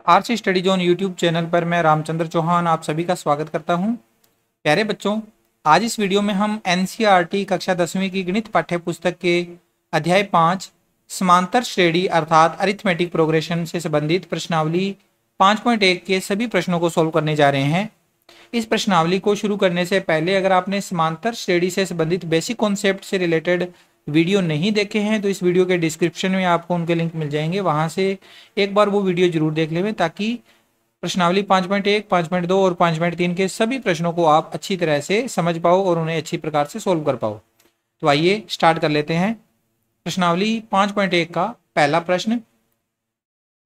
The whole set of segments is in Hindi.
RC study zone YouTube channel पर मैं रामचंद्र चौहान आप सभी का स्वागत करता हूं। प्यारे बच्चों, आज इस वीडियो में हम एनसीईआरटी कक्षा 10वीं की गणित पाठ्य पुस्तक के अध्याय 5 समांतर श्रेणी अर्थात अरिथमेटिक प्रोग्रेशन से संबंधित प्रश्नावली 5.1 के सभी प्रश्नों को सोल्व करने जा रहे हैं। इस प्रश्नावली को शुरू करने से पहले अगर आपने समांतर श्रेणी से संबंधित बेसिक कॉन्सेप्ट से रिलेटेड वीडियो नहीं देखे हैं तो इस वीडियो के डिस्क्रिप्शन में आपको उनके लिंक मिल जाएंगे, वहां से एक बार वो वीडियो जरूर देख लें ताकि प्रश्नावली 5.1, 5.2 और 5.3 के सभी प्रश्नों को आप अच्छी तरह से समझ पाओ और उन्हें अच्छी प्रकार से सोल्व कर पाओ। तो आइए स्टार्ट कर लेते हैं। प्रश्नावली 5.1 का पहला प्रश्न,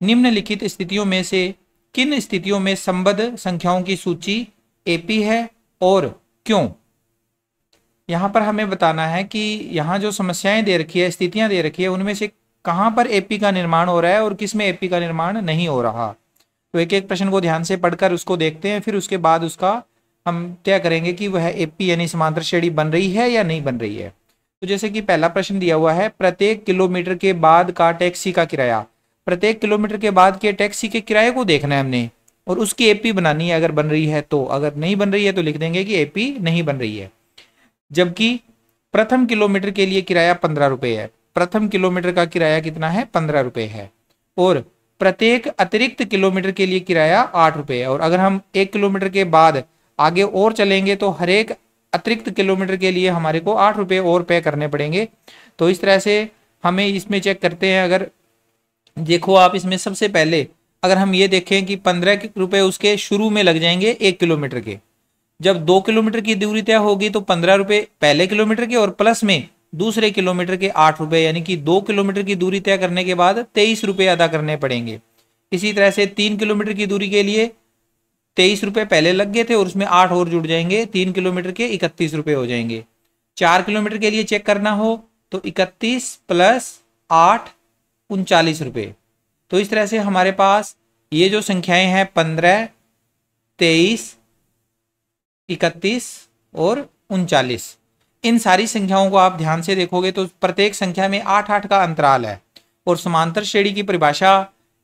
निम्नलिखित स्थितियों में से किन स्थितियों में संबद्ध संख्याओं की सूची एपी है और क्यों? यहाँ पर हमें बताना है कि यहाँ जो समस्याएं दे रखी है, स्थितियां दे रखी है, उनमें से कहाँ पर एपी का निर्माण हो रहा है और किस में एपी का निर्माण नहीं हो रहा। तो एक एक प्रश्न को ध्यान से पढ़कर उसको देखते हैं, फिर उसके बाद उसका हम तय करेंगे कि वह एपी यानी समांतर श्रेणी बन रही है या नहीं बन रही है। तो जैसे कि पहला प्रश्न दिया हुआ है, प्रत्येक किलोमीटर के बाद का टैक्सी का किराया। प्रत्येक किलोमीटर के बाद के टैक्सी के किराए को देखना है हमने और उसकी एपी बनानी है। अगर बन रही है तो, अगर नहीं बन रही है तो लिख देंगे कि एपी नहीं बन रही है। जबकि प्रथम किलोमीटर के लिए किराया 15 रुपए है। प्रथम किलोमीटर का किराया कितना है? 15 रुपए है। और प्रत्येक अतिरिक्त किलोमीटर के लिए किराया 8 रुपए है। और अगर हम 1 किलोमीटर के बाद आगे और चलेंगे तो हर एक अतिरिक्त किलोमीटर के लिए हमारे को 8 रुपए और पे करने पड़ेंगे। तो इस तरह से हमें इसमें चेक करते हैं। अगर देखो आप इसमें सबसे पहले अगर हम ये देखें कि 15 रुपए उसके शुरू में लग जाएंगे 1 किलोमीटर के। जब 2 किलोमीटर की दूरी तय होगी तो 15 रुपए पहले किलोमीटर के और प्लस में दूसरे किलोमीटर के 8 रुपए, यानी कि 2 किलोमीटर की दूरी तय करने के बाद 23 रुपए अदा करने पड़ेंगे। इसी तरह से 3 किलोमीटर की दूरी के लिए 23 रुपए पहले लग गए थे और उसमें 8 और जुड़ जाएंगे, 3 किलोमीटर के 31 रुपए हो जाएंगे। 4 किलोमीटर के लिए चेक करना हो तो 31 प्लस 8 39 रुपए। तो इस तरह से हमारे पास ये जो संख्याएं हैं 15, 23, 31 और 39, इन सारी संख्याओं को आप ध्यान से देखोगे तो प्रत्येक संख्या में 8-8 का अंतराल है। और समांतर श्रेणी की परिभाषा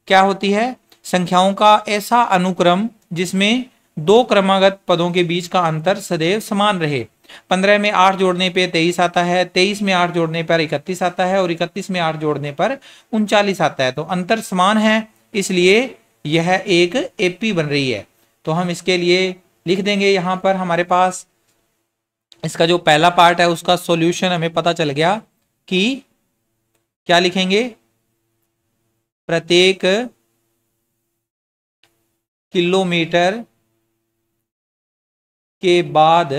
क्या होती है? संख्याओं का ऐसा अनुक्रम जिसमें दो क्रमागत पदों के बीच का अंतर सदैव समान रहे। 15 में 8 जोड़ने पे 23 आता है, 23 में 8 जोड़ने पर 31 आता है और 31 में 8 जोड़ने पर 39 आता है। तो अंतर समान है, इसलिए यह एक एपी बन रही है। तो हम इसके लिए लिख देंगे, यहां पर हमारे पास इसका जो पहला पार्ट है उसका सॉल्यूशन हमें पता चल गया कि क्या लिखेंगे? प्रत्येक किलोमीटर के बाद,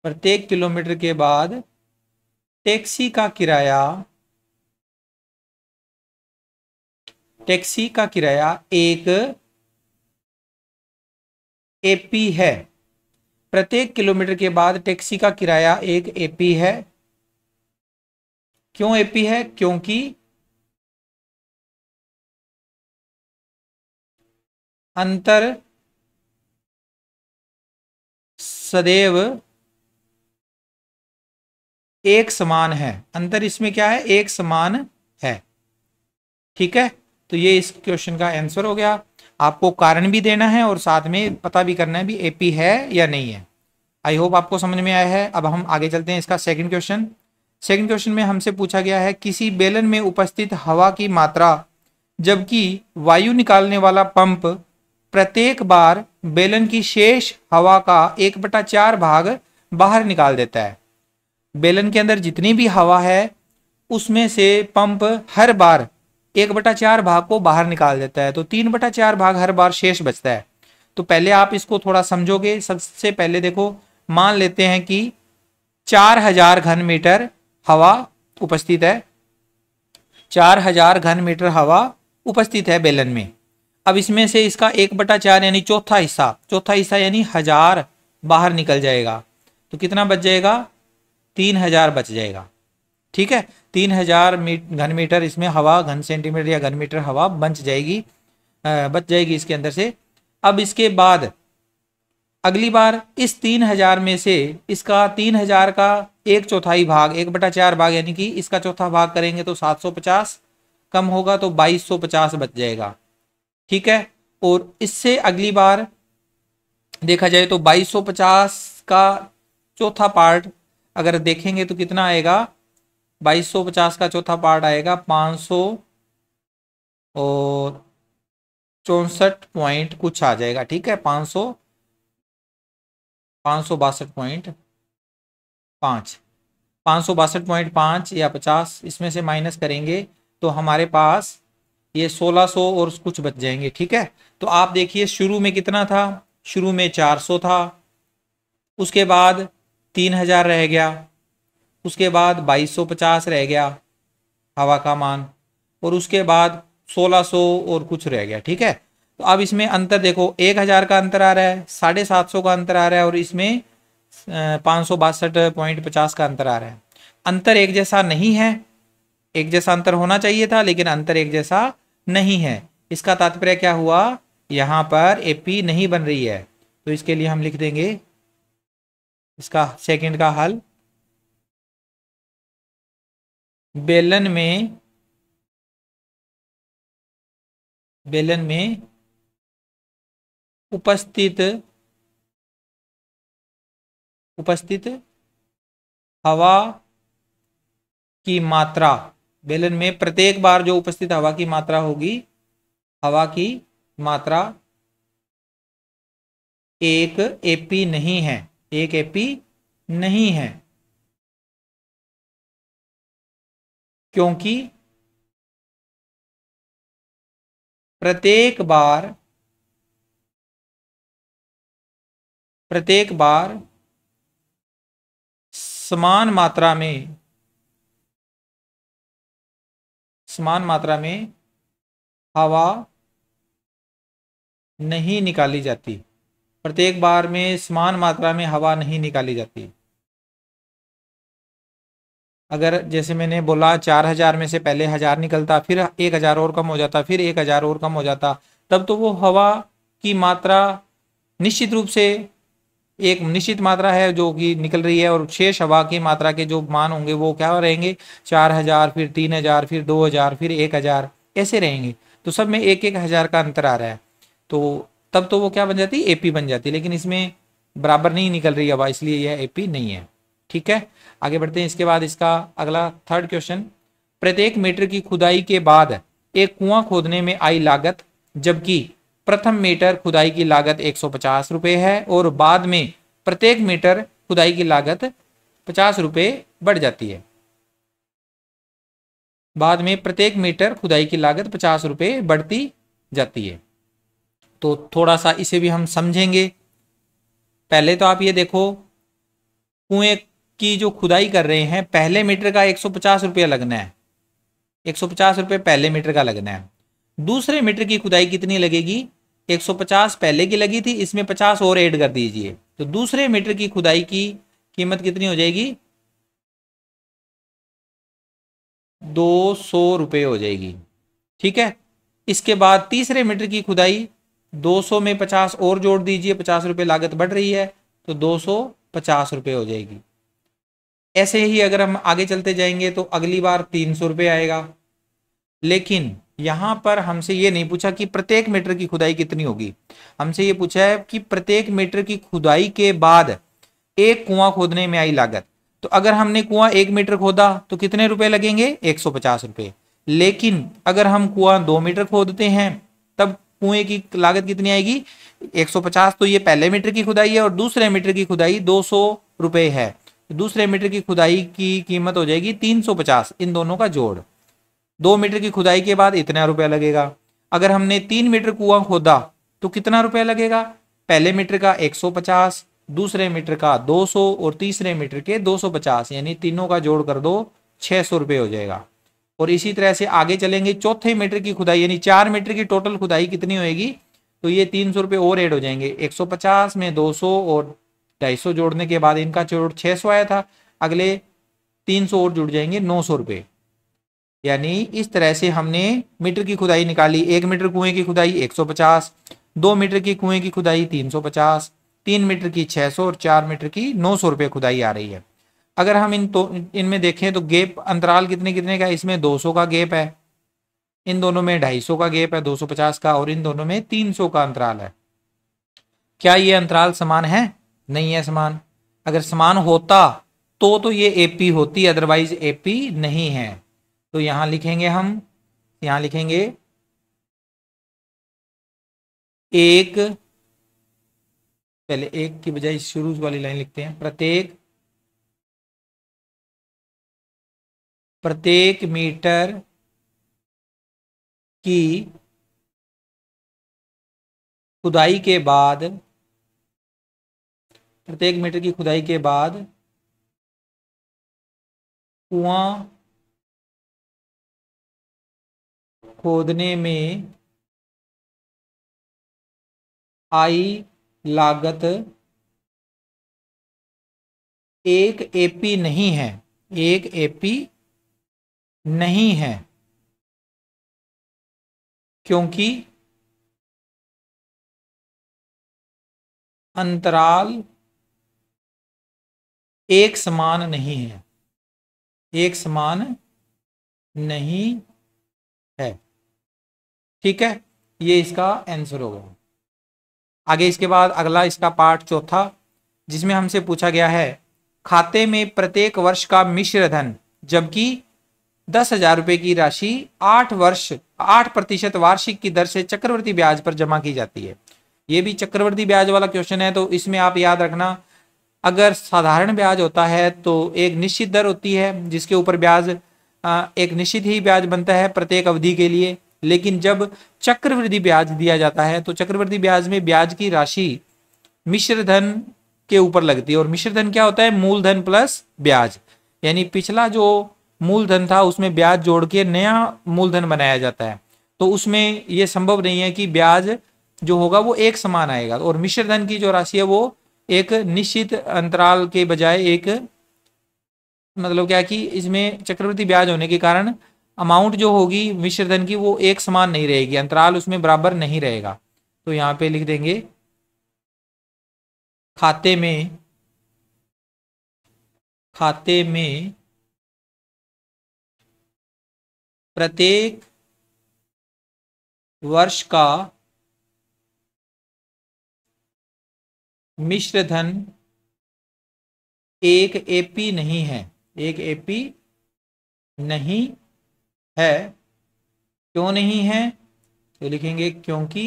प्रत्येक किलोमीटर के बाद टैक्सी का किराया एक एपी है। प्रत्येक किलोमीटर के बाद टैक्सी का किराया एक एपी है। क्यों एपी है? क्योंकि अंतर सदैव एक समान है। अंतर इसमें क्या है? एक समान है। ठीक है, तो ये इस क्वेश्चन का आंसर हो गया। आपको कारण भी देना है और साथ में पता भी करना है भी एपी है या नहीं है। आई होप आपको समझ में आया है। अब हम आगे चलते हैं। इसका सेकंड क्वेश्चन में हमसे पूछा गया है, किसी बेलन में उपस्थित हवा की मात्रा जबकि वायु निकालने वाला पंप प्रत्येक बार बेलन की शेष हवा का 1/4 भाग बाहर निकाल देता है। बेलन के अंदर जितनी भी हवा है उसमें से पंप हर बार 1/4 भाग को बाहर निकाल देता है, तो 3/4 भाग हर बार शेष बचता है। तो पहले आप इसको थोड़ा समझोगे। सबसे पहले देखो, मान लेते हैं कि 4000 घन मीटर हवा उपस्थित है। 4000 घन मीटर हवा उपस्थित है बेलन में। अब इसमें से इसका 1/4 यानी चौथा हिस्सा यानी 1000 बाहर निकल जाएगा। तो कितना बच जाएगा? 3000 बच जाएगा। ठीक है, 3000 घन मीटर इसमें हवा, घन सेंटीमीटर या घन मीटर हवा बच जाएगी इसके अंदर से। अब इसके बाद अगली बार इस 3000 में से इसका 3000 का 1/4 भाग, 1/4 भाग यानी कि इसका चौथा भाग करेंगे तो 750 कम होगा तो 2250 बच जाएगा। ठीक है, और इससे अगली बार देखा जाए तो 2250 का चौथा पार्ट अगर देखेंगे तो कितना आएगा, 2250 का चौथा पार्ट आएगा 500 और 64 पॉइंट कुछ आ जाएगा। ठीक है, 562.5 562.5 या 50 इसमें से माइनस करेंगे तो हमारे पास ये 1600 और कुछ बच जाएंगे। ठीक है, तो आप देखिए शुरू में कितना था, शुरू में 400 था, उसके बाद 3000 रह गया, उसके बाद 2250 रह गया हवा का मान, और उसके बाद 1600 और कुछ रह गया। ठीक है, तो अब इसमें अंतर देखो, 1000 का अंतर आ रहा है, 750 का अंतर आ रहा है, और इसमें 562.50 का अंतर आ रहा है। अंतर एक जैसा नहीं है, एक जैसा अंतर होना चाहिए था लेकिन अंतर एक जैसा नहीं है। इसका तात्पर्य क्या हुआ, यहां पर एपी नहीं बन रही है। तो इसके लिए हम लिख देंगे इसका सेकंड का हल, बेलन में उपस्थित हवा की मात्रा, बेलन में प्रत्येक बार जो उपस्थित हवा की मात्रा होगी, हवा की मात्रा एक एपी नहीं है, एक एपी नहीं है, क्योंकि प्रत्येक बार समान मात्रा में हवा नहीं निकाली जाती, प्रत्येक बार में समान मात्रा में हवा नहीं निकाली जाती। अगर जैसे मैंने बोला 4000 में से पहले 1000 निकलता, फिर 1000 और कम हो जाता, फिर 1000 और कम हो जाता, तब तो वो हवा की मात्रा निश्चित रूप से एक निश्चित मात्रा है जो कि निकल रही है, और शेष हवा की मात्रा के जो मान होंगे वो क्या रहेंगे, 4000, फिर 3000, फिर 2000, फिर 1000, ऐसे रहेंगे। तो सब में 1000 का अंतर आ रहा है, तो तब तो वो क्या बन जाती, एपी बन जाती, लेकिन इसमें बराबर नहीं निकल रही हवा, इसलिए यह एपी नहीं है। ठीक है, आगे बढ़ते हैं। इसके बाद इसका अगला थर्ड क्वेश्चन, प्रत्येक मीटर की खुदाई के बाद एक कुआं खोदने में आई लागत, जबकि प्रथम मीटर खुदाई की लागत 150 रुपए है और बाद में प्रत्येक मीटर खुदाई की लागत 50 रुपए बढ़ जाती है। बाद में प्रत्येक मीटर खुदाई की लागत 50 रुपए बढ़ती जाती है। तो थोड़ा सा इसे भी हम समझेंगे। पहले तो आप ये देखो, कुएं की जो खुदाई कर रहे हैं, पहले मीटर का 150 रुपया लगना है, 150 रुपये पहले मीटर का लगना है। दूसरे मीटर की खुदाई कितनी लगेगी, 150 पहले की लगी थी, इसमें 50 और ऐड कर दीजिए, तो दूसरे मीटर की खुदाई की कीमत कितनी हो जाएगी, 200 रुपये हो जाएगी। ठीक है, इसके बाद तीसरे मीटर की खुदाई, 200 में 50 और जोड़ दीजिए, 50 रुपये लागत बढ़ रही है, तो 250 रुपये हो जाएगी। ऐसे ही अगर हम आगे चलते जाएंगे तो अगली बार 300 रुपये आएगा। लेकिन यहां पर हमसे ये नहीं पूछा कि प्रत्येक मीटर की खुदाई कितनी होगी, हमसे ये पूछा है कि प्रत्येक मीटर की खुदाई के बाद एक कुआं खोदने में आई लागत। तो अगर हमने कुआं 1 मीटर खोदा तो कितने रुपए लगेंगे, 150 रुपये। लेकिन अगर हम कुआं 2 मीटर खोदते हैं तब कुएं की लागत कितनी आएगी, 150। तो ये पहले मीटर की खुदाई है और दूसरे मीटर की खुदाई 200 रुपये है, दूसरे मीटर की खुदाई की कीमत हो जाएगी 350, इन दोनों का जोड़। 2 मीटर की खुदाई के बाद इतना रुपया लगेगा। अगर हमने 3 मीटर कुआं खोदा तो कितना रुपया लगेगा, पहले मीटर का 150, दूसरे मीटर का 200 और तीसरे मीटर के 250, यानी तीनों का जोड़ कर दो, 600 रुपये हो जाएगा। और इसी तरह से आगे चलेंगे, चौथे मीटर की खुदाई यानी 4 मीटर की टोटल खुदाई कितनी होगी, तो ये 300 रुपये और ऐड हो जाएंगे। 150 में 200 और 250 जोड़ने के बाद इनका जोड़ 600 आया था, अगले 300 और जुड़ जाएंगे, 900 रुपये। यानी इस तरह से हमने मीटर की खुदाई निकाली। 1 मीटर कुएं की खुदाई 150, 2 मीटर की कुएं की खुदाई 350, 3 मीटर की 600 और 4 मीटर की 900 रुपये खुदाई आ रही है। अगर हम इनमें देखें तो गैप अंतराल कितने कितने का है, इसमें 200 का गैप है, इन दोनों में 250 का गैप है, 250 का, और इन दोनों में 300 का अंतराल है। क्या ये अंतराल समान है? नहीं है समान। अगर समान होता तो ये एपी होती, अदरवाइज एपी नहीं है। तो यहां लिखेंगे हम, यहां लिखेंगे एक, पहले एक की बजाय शुरू वाली लाइन लिखते हैं, प्रत्येक मीटर की खुदाई के बाद, प्रत्येक मीटर की खुदाई के बाद कुआं खोदने में आई लागत 1 एपी नहीं है, 1 एपी नहीं है, क्योंकि अंतराल एक समान नहीं है, एक समान नहीं है। ठीक है, ये इसका आंसर होगा। आगे इसके बाद अगला इसका पार्ट चौथा, जिसमें हमसे पूछा गया है खाते में प्रत्येक वर्ष का मिश्र धन, जबकि 10,000 रुपए की राशि 8% वार्षिक की दर से चक्रवृद्धि ब्याज पर जमा की जाती है। ये भी चक्रवृद्धि ब्याज वाला क्वेश्चन है, तो इसमें आप याद रखना, अगर साधारण ब्याज होता है तो एक निश्चित दर होती है जिसके ऊपर ब्याज एक निश्चित ही ब्याज बनता है प्रत्येक अवधि के लिए। लेकिन जब चक्रवृद्धि ब्याज दिया जाता है तो चक्रवृद्धि ब्याज में ब्याज की राशि मिश्र धन के ऊपर लगती है, और मिश्र धन क्या होता है? मूलधन प्लस ब्याज, यानी पिछला जो मूलधन था उसमें ब्याज जोड़ के नया मूलधन बनाया जाता है। तो उसमें यह संभव नहीं है कि ब्याज जो होगा वो एक समान आएगा, और मिश्र धन की जो राशि है वो एक निश्चित अंतराल के बजाय एक, मतलब क्या कि इसमें चक्रवृद्धि ब्याज होने के कारण अमाउंट जो होगी मिश्र धन की वो एक समान नहीं रहेगी, अंतराल उसमें बराबर नहीं रहेगा। तो यहां पे लिख देंगे खाते में प्रत्येक वर्ष का मिश्र धन 1 एपी नहीं है, 1 एपी नहीं है। क्यों नहीं है? तो लिखेंगे क्योंकि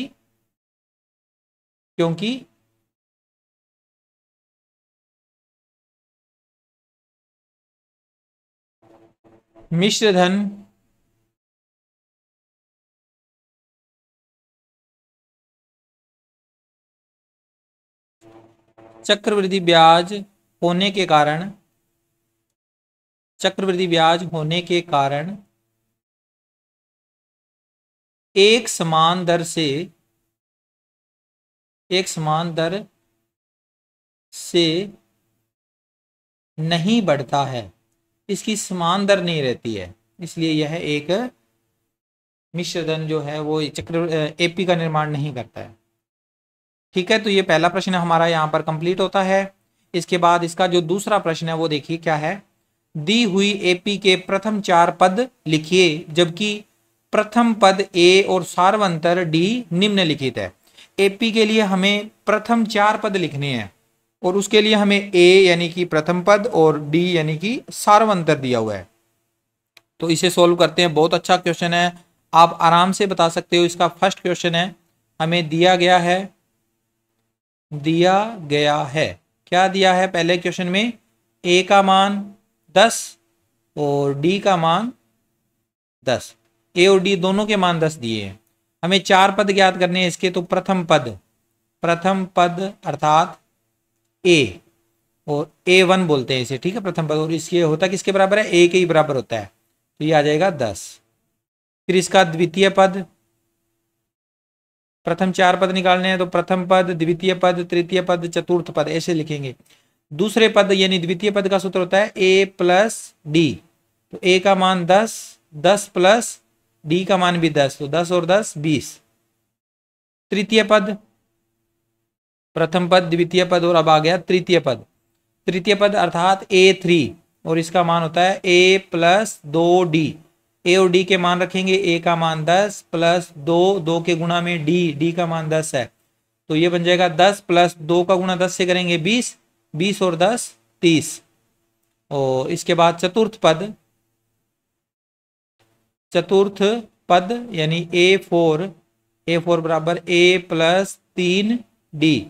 मिश्र धन चक्रवृद्धि ब्याज होने के कारण, एक समान दर से नहीं बढ़ता है, इसकी समान दर नहीं रहती है, इसलिए यह एक मिश्र धन जो है वो एपी का निर्माण नहीं करता है। ठीक है, तो ये पहला प्रश्न हमारा यहाँ पर कंप्लीट होता है। इसके बाद इसका जो दूसरा प्रश्न है वो देखिए क्या है। दी हुई एपी के प्रथम 4 पद लिखिए, जबकि प्रथम पद ए और सार्वंतर डी निम्नलिखित है। एपी के लिए हमें प्रथम 4 पद लिखने हैं, और उसके लिए हमें ए यानी कि प्रथम पद और डी यानी कि सार्वंतर दिया हुआ है। तो इसे सोल्व करते हैं। बहुत अच्छा क्वेश्चन है, आप आराम से बता सकते हो। इसका फर्स्ट क्वेश्चन है, हमें दिया गया है क्या दिया है? पहले क्वेश्चन में ए का मान 10 और डी का मान 10, ए और डी दोनों के मान 10 दिए हैं। हमें 4 पद ज्ञात करने हैं इसके। तो प्रथम पद अर्थात ए, और A1 बोलते हैं इसे, ठीक है, प्रथम पद। और इसके होता किसके बराबर है? ए के ही बराबर होता है, तो ये आ जाएगा 10। फिर इसका द्वितीय पद, प्रथम 4 पद निकालने हैं तो प्रथम पद, द्वितीय पद, तृतीय पद, चतुर्थ पद, ऐसे लिखेंगे। दूसरे पद यानी द्वितीय पद का सूत्र होता है A प्लस डी। तो A का मान 10, 10 प्लस डी का मान भी 10, तो 10 और 10 20। तृतीय पद, प्रथम पद, द्वितीय पद, और अब आ गया तृतीय पद। तृतीय पद अर्थात A3, और इसका मान होता है A प्लस 2D। ए और डी के मान रखेंगे, ए का मान 10 प्लस 2, 2 के गुणा में डी का मान 10 है, तो ये बन जाएगा 10 प्लस 2 का गुणा 10 से करेंगे 20, 20 और 10 30। और इसके बाद चतुर्थ पद यानी ए4 बराबर ए प्लस 3d,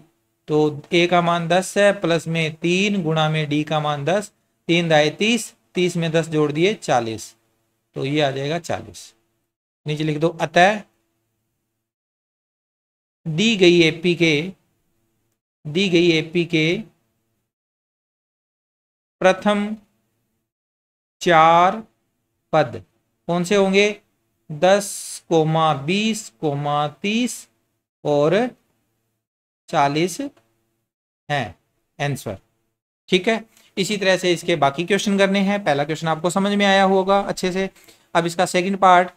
तो ए का मान 10 है, प्लस में 3 गुणा में डी का मान 10, 3 दाए 30, 30 में 10 जोड़ दिए 40, तो ये आ जाएगा 40। नीचे लिख दो अतः दी गई एपी के प्रथम 4 पद कौन से होंगे? 10, 20, 30 और 40 हैं आंसर। ठीक है, इसी तरह से इसके बाकी क्वेश्चन करने हैं। पहला क्वेश्चन आपको समझ में आया होगा अच्छे से। अब इसका सेकंड पार्ट,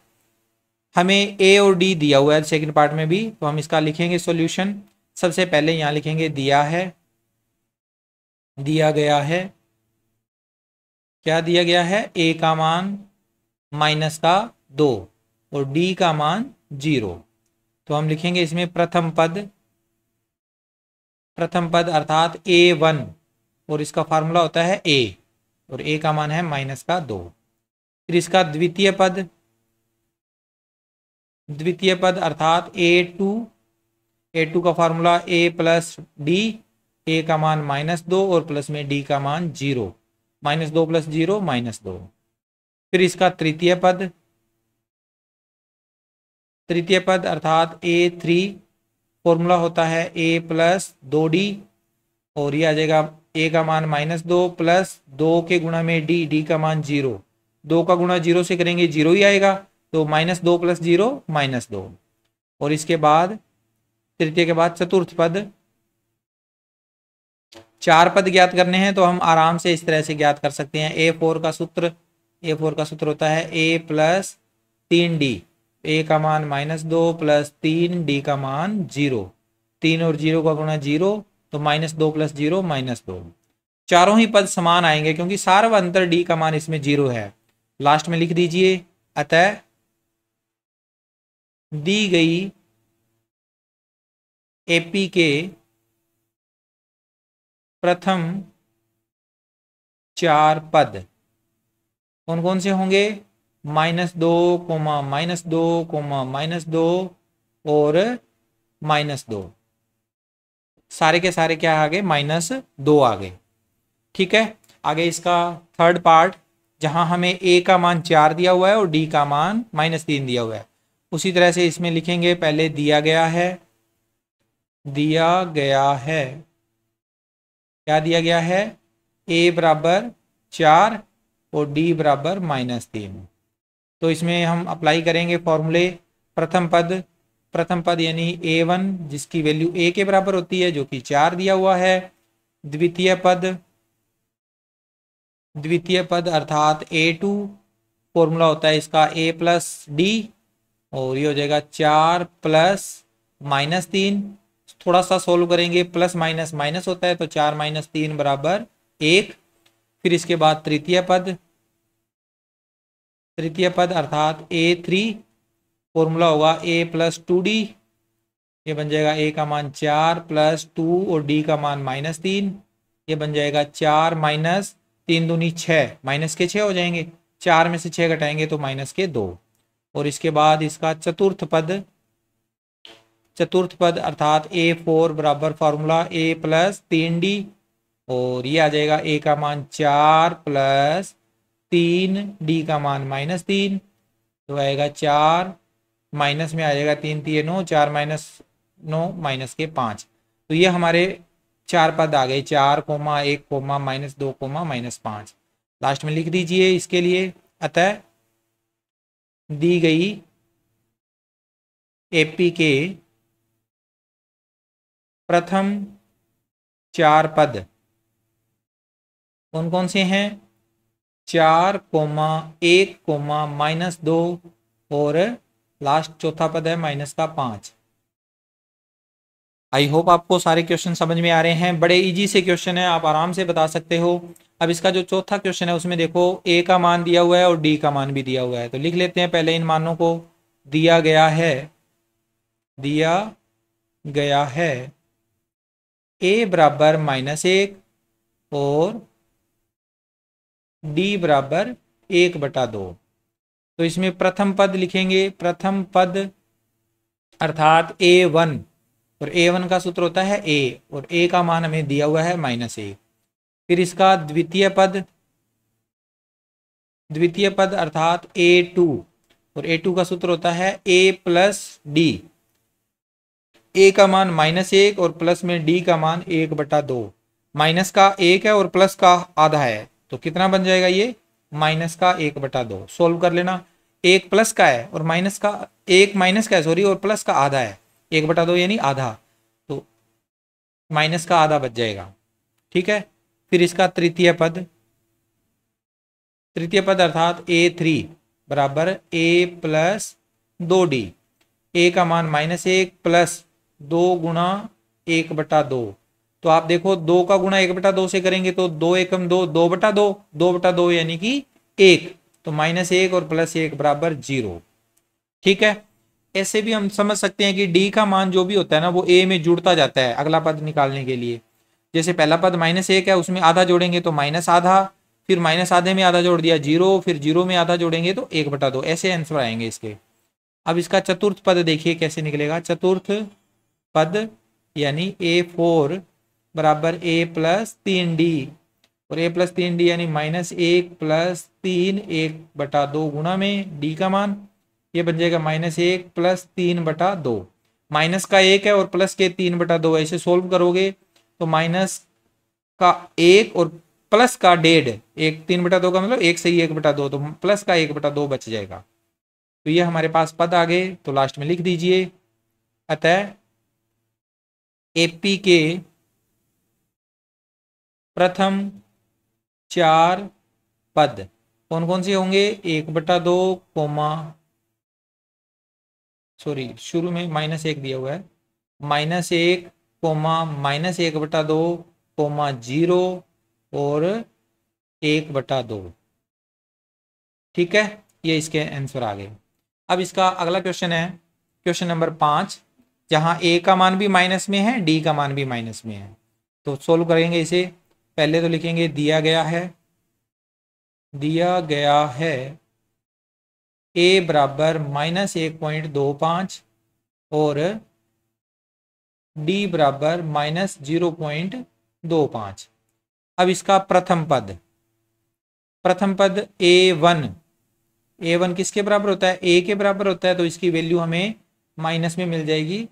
हमें ए और डी दिया हुआ है सेकंड पार्ट में भी, तो हम इसका लिखेंगे सॉल्यूशन। सबसे पहले यहां लिखेंगे दिया गया है, क्या दिया गया है? ए का मान माइनस का 2 और डी का मान 0, तो हम लिखेंगे इसमें प्रथम पद अर्थात A1, और इसका फार्मूला होता है a, और a का मान है माइनस का 2। फिर इसका द्वितीय पद अर्थात A2 का formula a plus D, a का मान -2 और प्लस में d का मान 0, -2 प्लस 0 -2। फिर इसका तृतीय पद अर्थात A3, फॉर्मूला होता है a प्लस 2d, और ये आ जाएगा a का मान -2 प्लस 2 के गुणा में d का मान 0, 2 का गुणा 0 से करेंगे 0 ही आएगा, तो -2 प्लस 0 -2। और इसके बाद तृतीय के बाद चतुर्थ पद, 4 पद ज्ञात करने हैं तो हम आराम से इस तरह से ज्ञात कर सकते हैं। A4 का सूत्र होता है a प्लस 3d, a का मान -2 प्लस 3d का मान 0, 3 और 0 का गुणा 0, तो -2 प्लस 0 -2। चारों ही पद समान आएंगे क्योंकि सार्वअंतर d का मान इसमें 0 है। लास्ट में लिख दीजिए अतः दी गई एपी के प्रथम 4 पद कौन कौन से होंगे? -2, -2, -2 और -2, सारे के सारे क्या आ गए? -2 आ गए। ठीक है, आगे इसका थर्ड पार्ट, जहां हमें a का मान 4 दिया हुआ है और d का मान -3 दिया हुआ है, उसी तरह से इसमें लिखेंगे पहले दिया गया है, क्या दिया गया है? a बराबर 4 और d बराबर -3, तो इसमें हम अप्लाई करेंगे फॉर्मूले। प्रथम पद यानी A1 जिसकी वैल्यू a के बराबर होती है, जो कि 4 दिया हुआ है। द्वितीय पद अर्थात A2, फॉर्मूला होता है इसका a प्लस डी, और ये हो जाएगा 4 प्लस -3, थोड़ा सा सोल्व करेंगे, प्लस माइनस माइनस होता है, तो 4 - 3 बराबर 1। फिर इसके बाद तृतीय पद अर्थात A3, फॉर्मूला होगा a प्लस 2d, ये बन जाएगा a का मान 4 प्लस 2 और d का मान -3, ये बन जाएगा 4 - 3 दूनी 6, माइनस के 6 हो जाएंगे, 4 में से 6 घटाएंगे तो -2। और इसके बाद इसका चतुर्थ पद अर्थात A4 बराबर फार्मूला a प्लस 3d, और ये आ जाएगा a का मान 4 प्लस 3, d का मान -3, तो आएगा 4, माइनस में आ जाएगा 3 3 9, 4 - 9 -5। तो ये हमारे 4 पद आ गए, 4, 1, -2, -5। लास्ट में लिख दीजिए इसके लिए अतः दी गई एपी के प्रथम 4 पद कौन कौन से हैं? 4, 1, -2 और लास्ट चौथा पद है -5। आई होप आपको सारे क्वेश्चन समझ में आ रहे हैं। बड़े इजी से क्वेश्चन है, आप आराम से बता सकते हो। अब इसका जो चौथा क्वेश्चन है उसमें देखो ए का मान दिया हुआ है और डी का मान भी दिया हुआ है, तो लिख लेते हैं पहले इन मानों को। दिया गया है, दिया गया है ए बराबर -1 और डी बराबर 1/2। तो इसमें प्रथम पद लिखेंगे, प्रथम पद अर्थात A1, और A1 का सूत्र होता है A, और A का मान हमें दिया हुआ है -1। फिर इसका द्वितीय पद, द्वितीय पद अर्थात A2, और A2 का सूत्र होता है A प्लस D। A का मान -1 और प्लस में D का मान 1/2। माइनस का 1 है और प्लस का आधा है, तो कितना बन जाएगा ये? माइनस का 1/2। सोल्व कर लेना। एक प्लस का है और माइनस का, एक माइनस का है सॉरी, और प्लस का आधा है, 1/2 यानी आधा, तो माइनस का आधा बच जाएगा। ठीक है। फिर इसका तृतीय पद, तृतीय पद अर्थात A3 बराबर A प्लस 2D। ए का मान -1 प्लस 2 गुणा 1/2। तो आप देखो 2 का गुणा 1/2 से करेंगे तो 2 एकम 2, 2/2, 2/2 यानी कि 1, तो -1 और +1 बराबर 0। ठीक है। ऐसे भी हम समझ सकते हैं कि डी का मान जो भी होता है ना वो ए में जुड़ता जाता है अगला पद निकालने के लिए। जैसे पहला पद -1 है, उसमें आधा जोड़ेंगे तो माइनस आधा, फिर माइनस आधे में आधा जोड़ दिया 0, फिर 0 में आधा जोड़ेंगे तो 1/2। ऐसे आंसर आएंगे इसके। अब इसका चतुर्थ पद देखिए कैसे निकलेगा। चतुर्थ पद यानी A4 बराबर A प्लस 3D, और A प्लस 3D यानी -1 प्लस 3 1/2 गुणा में D का मान, ये बन जाएगा -1 प्लस 3/2। माइनस का 1 है और प्लस के 3/2, ऐसे सोल्व करोगे तो माइनस का 1 और प्लस का 1.5, 3/2 का मतलब 1 से ही 1/2, तो प्लस का 1/2 बच जाएगा। तो ये हमारे पास पद आ गए, तो लास्ट में लिख दीजिए। अतः एपी के प्रथम 4 पद कौन कौन से होंगे? 1/2, सॉरी शुरू में -1 दिया हुआ है, -1, -1/2, 0 और 1/2। ठीक है, ये इसके आंसर आ गए। अब इसका अगला क्वेश्चन है क्वेश्चन नंबर 5, जहां ए का मान भी माइनस में है, डी का मान भी माइनस में है। तो सोल्व करेंगे इसे। पहले तो लिखेंगे दिया गया है, दिया गया है ए बराबर -1.25 और डी बराबर -0.25। अब इसका प्रथम पद, प्रथम पद A1, A1 किसके बराबर होता है? ए के बराबर होता है, तो इसकी वैल्यू हमें माइनस में मिल जाएगी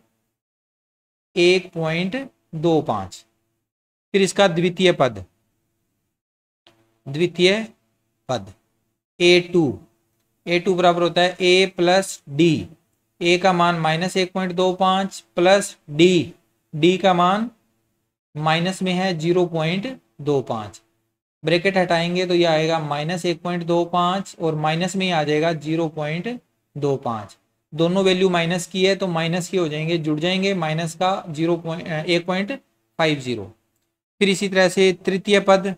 1.25। फिर इसका द्वितीय पद, द्वितीय पद A2, A2 बराबर होता है A प्लस डी। ए का मान -1.25 प्लस डी, डी का मान माइनस में है 0.25। ब्रैकेट हटाएंगे तो यह आएगा -1.25 और माइनस में ही आ जाएगा 0.25। दोनों वैल्यू माइनस की है तो माइनस की हो जाएंगे, जुड़ जाएंगे, माइनस का 1.50। फिर इसी तरह से तृतीय पद,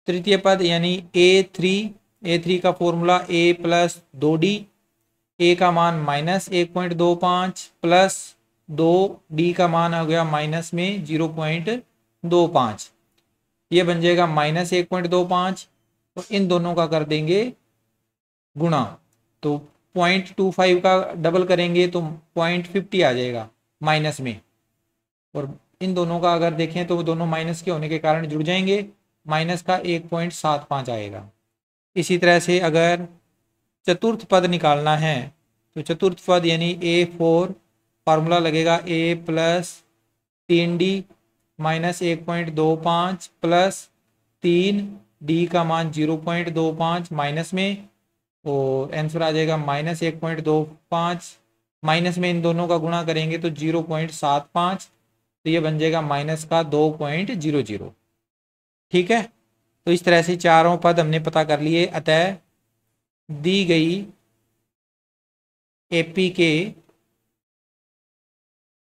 तृतीय पद यानी A3, A3 का फॉर्मूला A प्लस 2D। ए का मान -1.25 प्लस 2D का मान हो गया माइनस में 0.25, ये बन जाएगा -1.25, तो इन दोनों का कर देंगे गुणा, तो 0.25 का डबल करेंगे तो 0.50 आ जाएगा माइनस में, और इन दोनों का अगर देखें तो दोनों माइनस के होने के कारण जुड़ जाएंगे, माइनस का 1.75 आएगा। इसी तरह से अगर चतुर्थ पद निकालना है तो चतुर्थ पद यानी A4 फार्मूला लगेगा A plus 3D -1.25 plus 3D का मान 0.25 माइनस में, और आंसर आ जाएगा -1.25, माइनस में इन दोनों का गुणा करेंगे तो 0.75, तो ये बन जाएगा माइनस का 2.00। ठीक है, तो इस तरह से चारों पद हमने पता कर लिए। अतः दी गई एपी के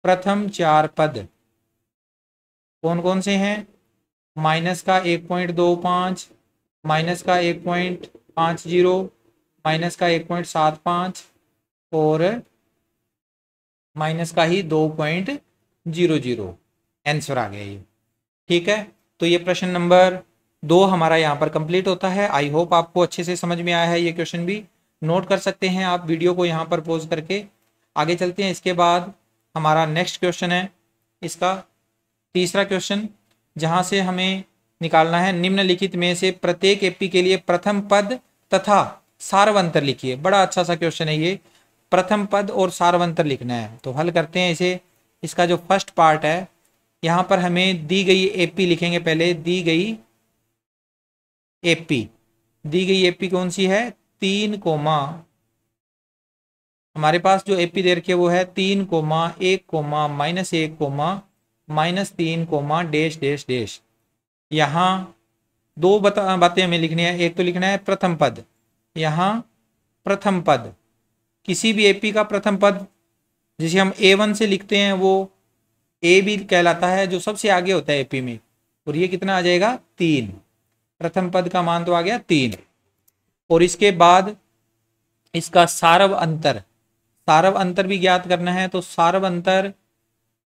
प्रथम 4 पद कौन कौन से हैं? माइनस का 1.25, माइनस का 1.50, माइनस का 1.75 और माइनस का ही 2.00 आंसर आ गया ये। ठीक है, तो ये प्रश्न नंबर 2 हमारा यहाँ पर कंप्लीट होता है। आई होप आपको अच्छे से समझ में आया है। ये क्वेश्चन भी नोट कर सकते हैं आप वीडियो को यहाँ पर पॉज करके। आगे चलते हैं। इसके बाद हमारा नेक्स्ट क्वेश्चन है इसका तीसरा क्वेश्चन, जहाँ से हमें निकालना है निम्नलिखित में से प्रत्येक एपी के लिए प्रथम पद तथा सार्वंतर लिखिए। बड़ा अच्छा सा क्वेश्चन है ये, प्रथम पद और सार्वंतर लिखना है। तो हल करते हैं इसे। इसका जो फर्स्ट पार्ट है, यहाँ पर हमें दी गई एपी लिखेंगे पहले। दी गई एपी कौन सी है? 3 कोमा, हमारे पास जो एपी दे रखी है वो है 3 comma 1 comma -1 comma -3 comma dash dash dash. यहाँ दो बातें हमें लिखनी है। एक तो लिखना है प्रथम पद, यहाँ प्रथम पद किसी भी एपी का प्रथम पद जिसे हम A1 से लिखते हैं वो ए भी कहलाता है, जो सबसे आगे होता है एपी में। और ये कितना आ जाएगा? 3। प्रथम पद का मान तो आ गया 3। और इसके बाद इसका सारव अंतर भी ज्ञात करना है। तो सारव अंतर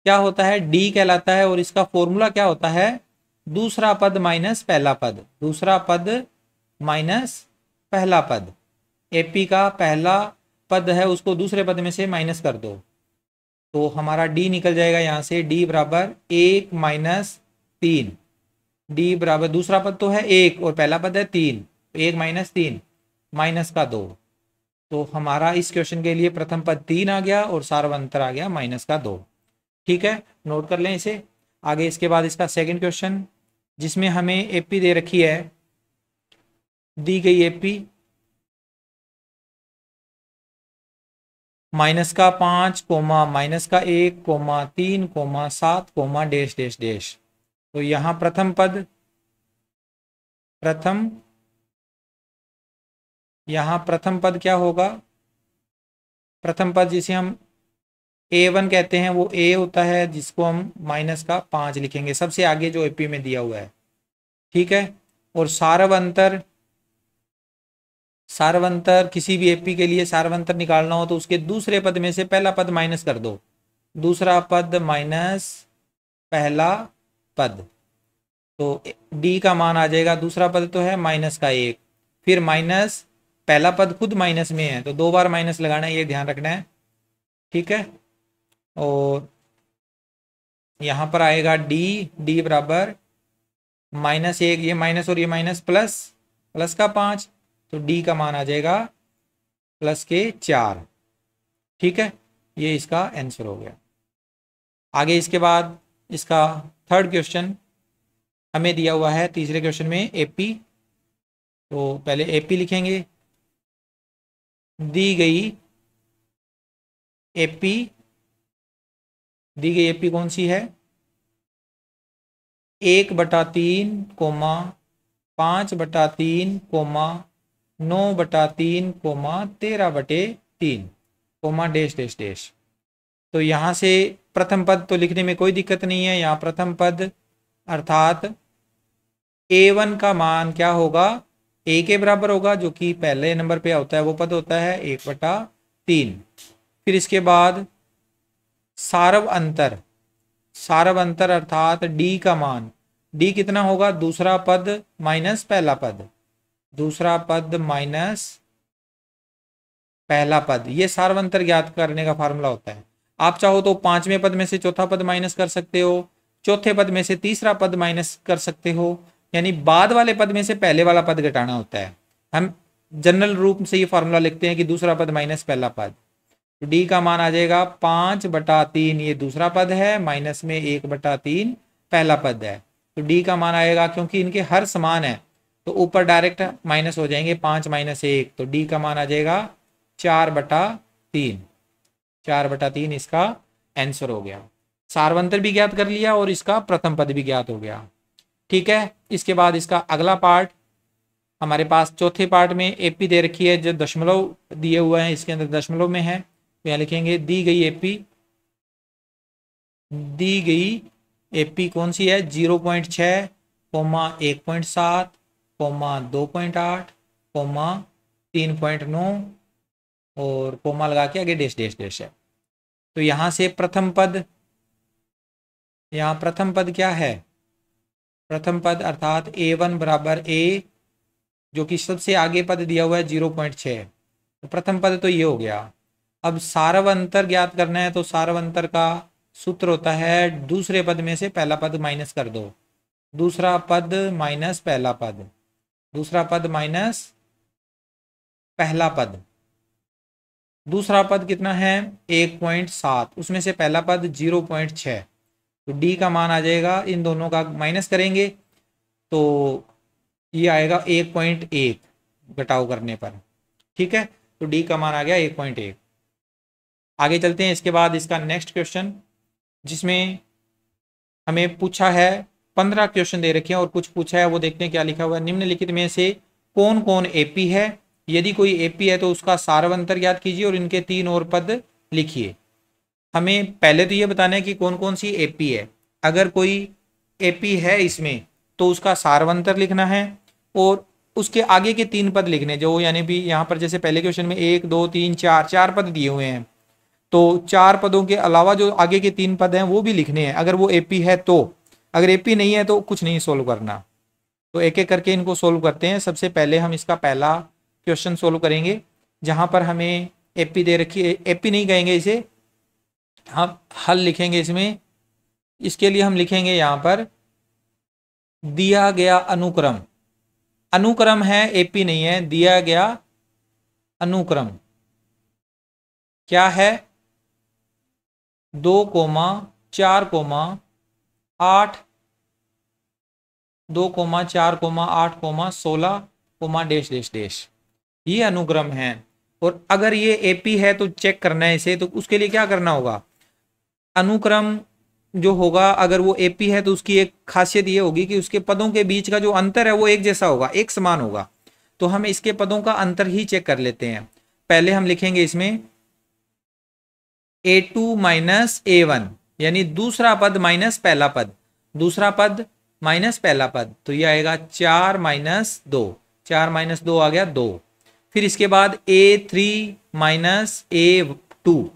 क्या होता है? डी कहलाता है। और इसका फॉर्मूला क्या होता है? दूसरा पद माइनस पहला पद, दूसरा पद माइनस पहला पद। एपी का पहला पद है उसको दूसरे पद में से माइनस कर दो, तो हमारा डी निकल जाएगा यहाँ से। डी बराबर 1 - 3। डी बराबर दूसरा पद तो है 1 और पहला पद है 3, 1 - 3 माइनस का 2। तो हमारा इस क्वेश्चन के लिए प्रथम पद 3 आ गया और सार्वंतर आ गया माइनस का 2। ठीक है, नोट कर लें इसे। आगे इसके बाद इसका सेकंड क्वेश्चन, जिसमें हमें एपी दे रखी है। दी गई एपी माइनस का 5 कोमा माइनस का 1 comma 3 comma 7 comma dash dash dash. तो यहाँ प्रथम पद क्या होगा? प्रथम पद जिसे हम A1 कहते हैं वो A होता है, जिसको हम माइनस का 5 लिखेंगे, सबसे आगे जो एपी में दिया हुआ है। ठीक है, और सार्वंतर किसी भी एपी के लिए सार्वंतर निकालना हो तो उसके दूसरे पद में से पहला पद माइनस कर दो, दूसरा पद माइनस पहला पद। तो डी का मान आ जाएगा, दूसरा पद तो है माइनस का 1, फिर माइनस पहला पद खुद माइनस में है तो 2 बार माइनस लगाना है, ये ध्यान रखना है। ठीक है, और यहाँ पर आएगा डी बराबर -1, ये माइनस और ये माइनस प्लस का 5, तो डी का मान आ जाएगा प्लस के 4। ठीक है, ये इसका आंसर हो गया। आगे इसके बाद इसका थर्ड क्वेश्चन हमें दिया हुआ है तीसरे क्वेश्चन में एपी। तो पहले एपी लिखेंगे। दी गई एपी कौन सी है? 1/3 comma 5/3 comma 9/3 comma 13/3 comma dash dash dash. तो यहाँ से प्रथम पद तो लिखने में कोई दिक्कत नहीं है। यहाँ प्रथम पद अर्थात A1 का मान क्या होगा? A के बराबर होगा, जो कि पहले नंबर पे होता है वो पद होता है 1/3। फिर इसके बाद सारव अंतर अर्थात D का मान, D कितना होगा? दूसरा पद माइनस पहला पद, दूसरा पद माइनस पहला पद। ये सार्वंतर ज्ञात करने का फार्मूला होता है। आप चाहो तो 5वें पद में से चौथा पद माइनस कर सकते हो, चौथे पद में से तीसरा पद माइनस कर सकते हो, यानी बाद वाले पद में से पहले वाला पद घटाना होता है। हम जनरल रूप से ये फार्मूला लिखते हैं कि दूसरा पद माइनस पहला पद। तो डी का मान आ जाएगा 5/3, ये दूसरा पद है, माइनस में 1/3 पहला पद है। तो डी का मान आएगा, क्योंकि इनके हर समान है तो ऊपर डायरेक्ट माइनस हो जाएंगे, 5 - 1, तो डी का मान आ जाएगा 4/3। 4/3 इसका आंसर हो गया। सार्वंतर भी ज्ञात कर लिया और इसका प्रथम पद भी ज्ञात हो गया। ठीक है, इसके बाद इसका अगला पार्ट हमारे पास चौथे पार्ट में एपी दे रखी है, जो दशमलव दिए हुए हैं, इसके अंदर दशमलव में है। तो यहाँ लिखेंगे दी गई एपी दी गई एपी कौन सी है, 0.6, 1.7, 2.8, 3.9 और कोमा लगा के आगे डैश डैश डैश है। तो यहाँ से प्रथम पद, यहाँ प्रथम पद क्या है, प्रथम पद अर्थात A1 बराबर A, जो कि सबसे आगे पद दिया हुआ है 0.6, तो प्रथम पद तो ये हो गया। अब सारवंतर ज्ञात करना है, तो सारवंतर का सूत्र होता है दूसरे पद में से पहला पद माइनस कर दो, दूसरा पद माइनस पहला पद, दूसरा पद माइनस पहला पद। दूसरा पद कितना है 1.7, उसमें से पहला पद 0.6, तो डी का मान आ जाएगा, इन दोनों का माइनस करेंगे तो ये आएगा 1.1 घटाव करने पर। ठीक है, तो डी का मान आ गया 1.1। आगे चलते हैं। इसके बाद इसका नेक्स्ट क्वेश्चन, जिसमें हमें पूछा है 15 क्वेश्चन दे रखे हैं और कुछ पूछा है, वो देखते हैं क्या लिखा हुआ है। निम्नलिखित में से कौन कौन एपी है, यदि कोई एपी है तो उसका सारवंतर ज्ञात कीजिए और इनके 3 और पद लिखिए। हमें पहले तो ये बताना है कि कौन कौन सी एपी है। अगर कोई एपी है इसमें तो उसका सारवंतर लिखना है और उसके आगे के 3 पद लिखने, जो यानी भी यहाँ पर जैसे पहले क्वेश्चन में 1 2 3 4 पद दिए हुए हैं, तो 4 पदों के अलावा जो आगे के 3 पद हैं वो भी लिखने हैं, अगर वो एपी है तो। अगर एपी नहीं है तो कुछ नहीं सोल्व करना। तो एक एक करके इनको सोल्व करते हैं। सबसे पहले हम इसका पहला क्वेश्चन सोल्व करेंगे, जहां पर हमें एपी दे रखी है। एपी नहीं कहेंगे इसे, हम हल लिखेंगे इसमें। इसके लिए हम लिखेंगे यहाँ पर दिया गया अनुक्रम, अनुक्रम है, एपी नहीं है, दिया गया अनुक्रम क्या है 2,4,8, 2,4,8,16, डैश डैश डैश, ये अनुक्रम है। और अगर ये एपी है तो चेक करना है इसे, तो उसके लिए क्या करना होगा, अनुक्रम जो होगा अगर वो एपी है तो उसकी एक खासियत ये होगी कि उसके पदों के बीच का जो अंतर है वो एक जैसा होगा, एक समान होगा। तो हम इसके पदों का अंतर ही चेक कर लेते हैं। पहले हम लिखेंगे इसमें A2 माइनस A1, यानी दूसरा पद माइनस पहला पद, दूसरा पद माइनस पहला पद, तो ये आएगा 4 माइनस 2, 4 माइनस 2 आ गया 2। फिर इसके बाद A3 माइनस A2,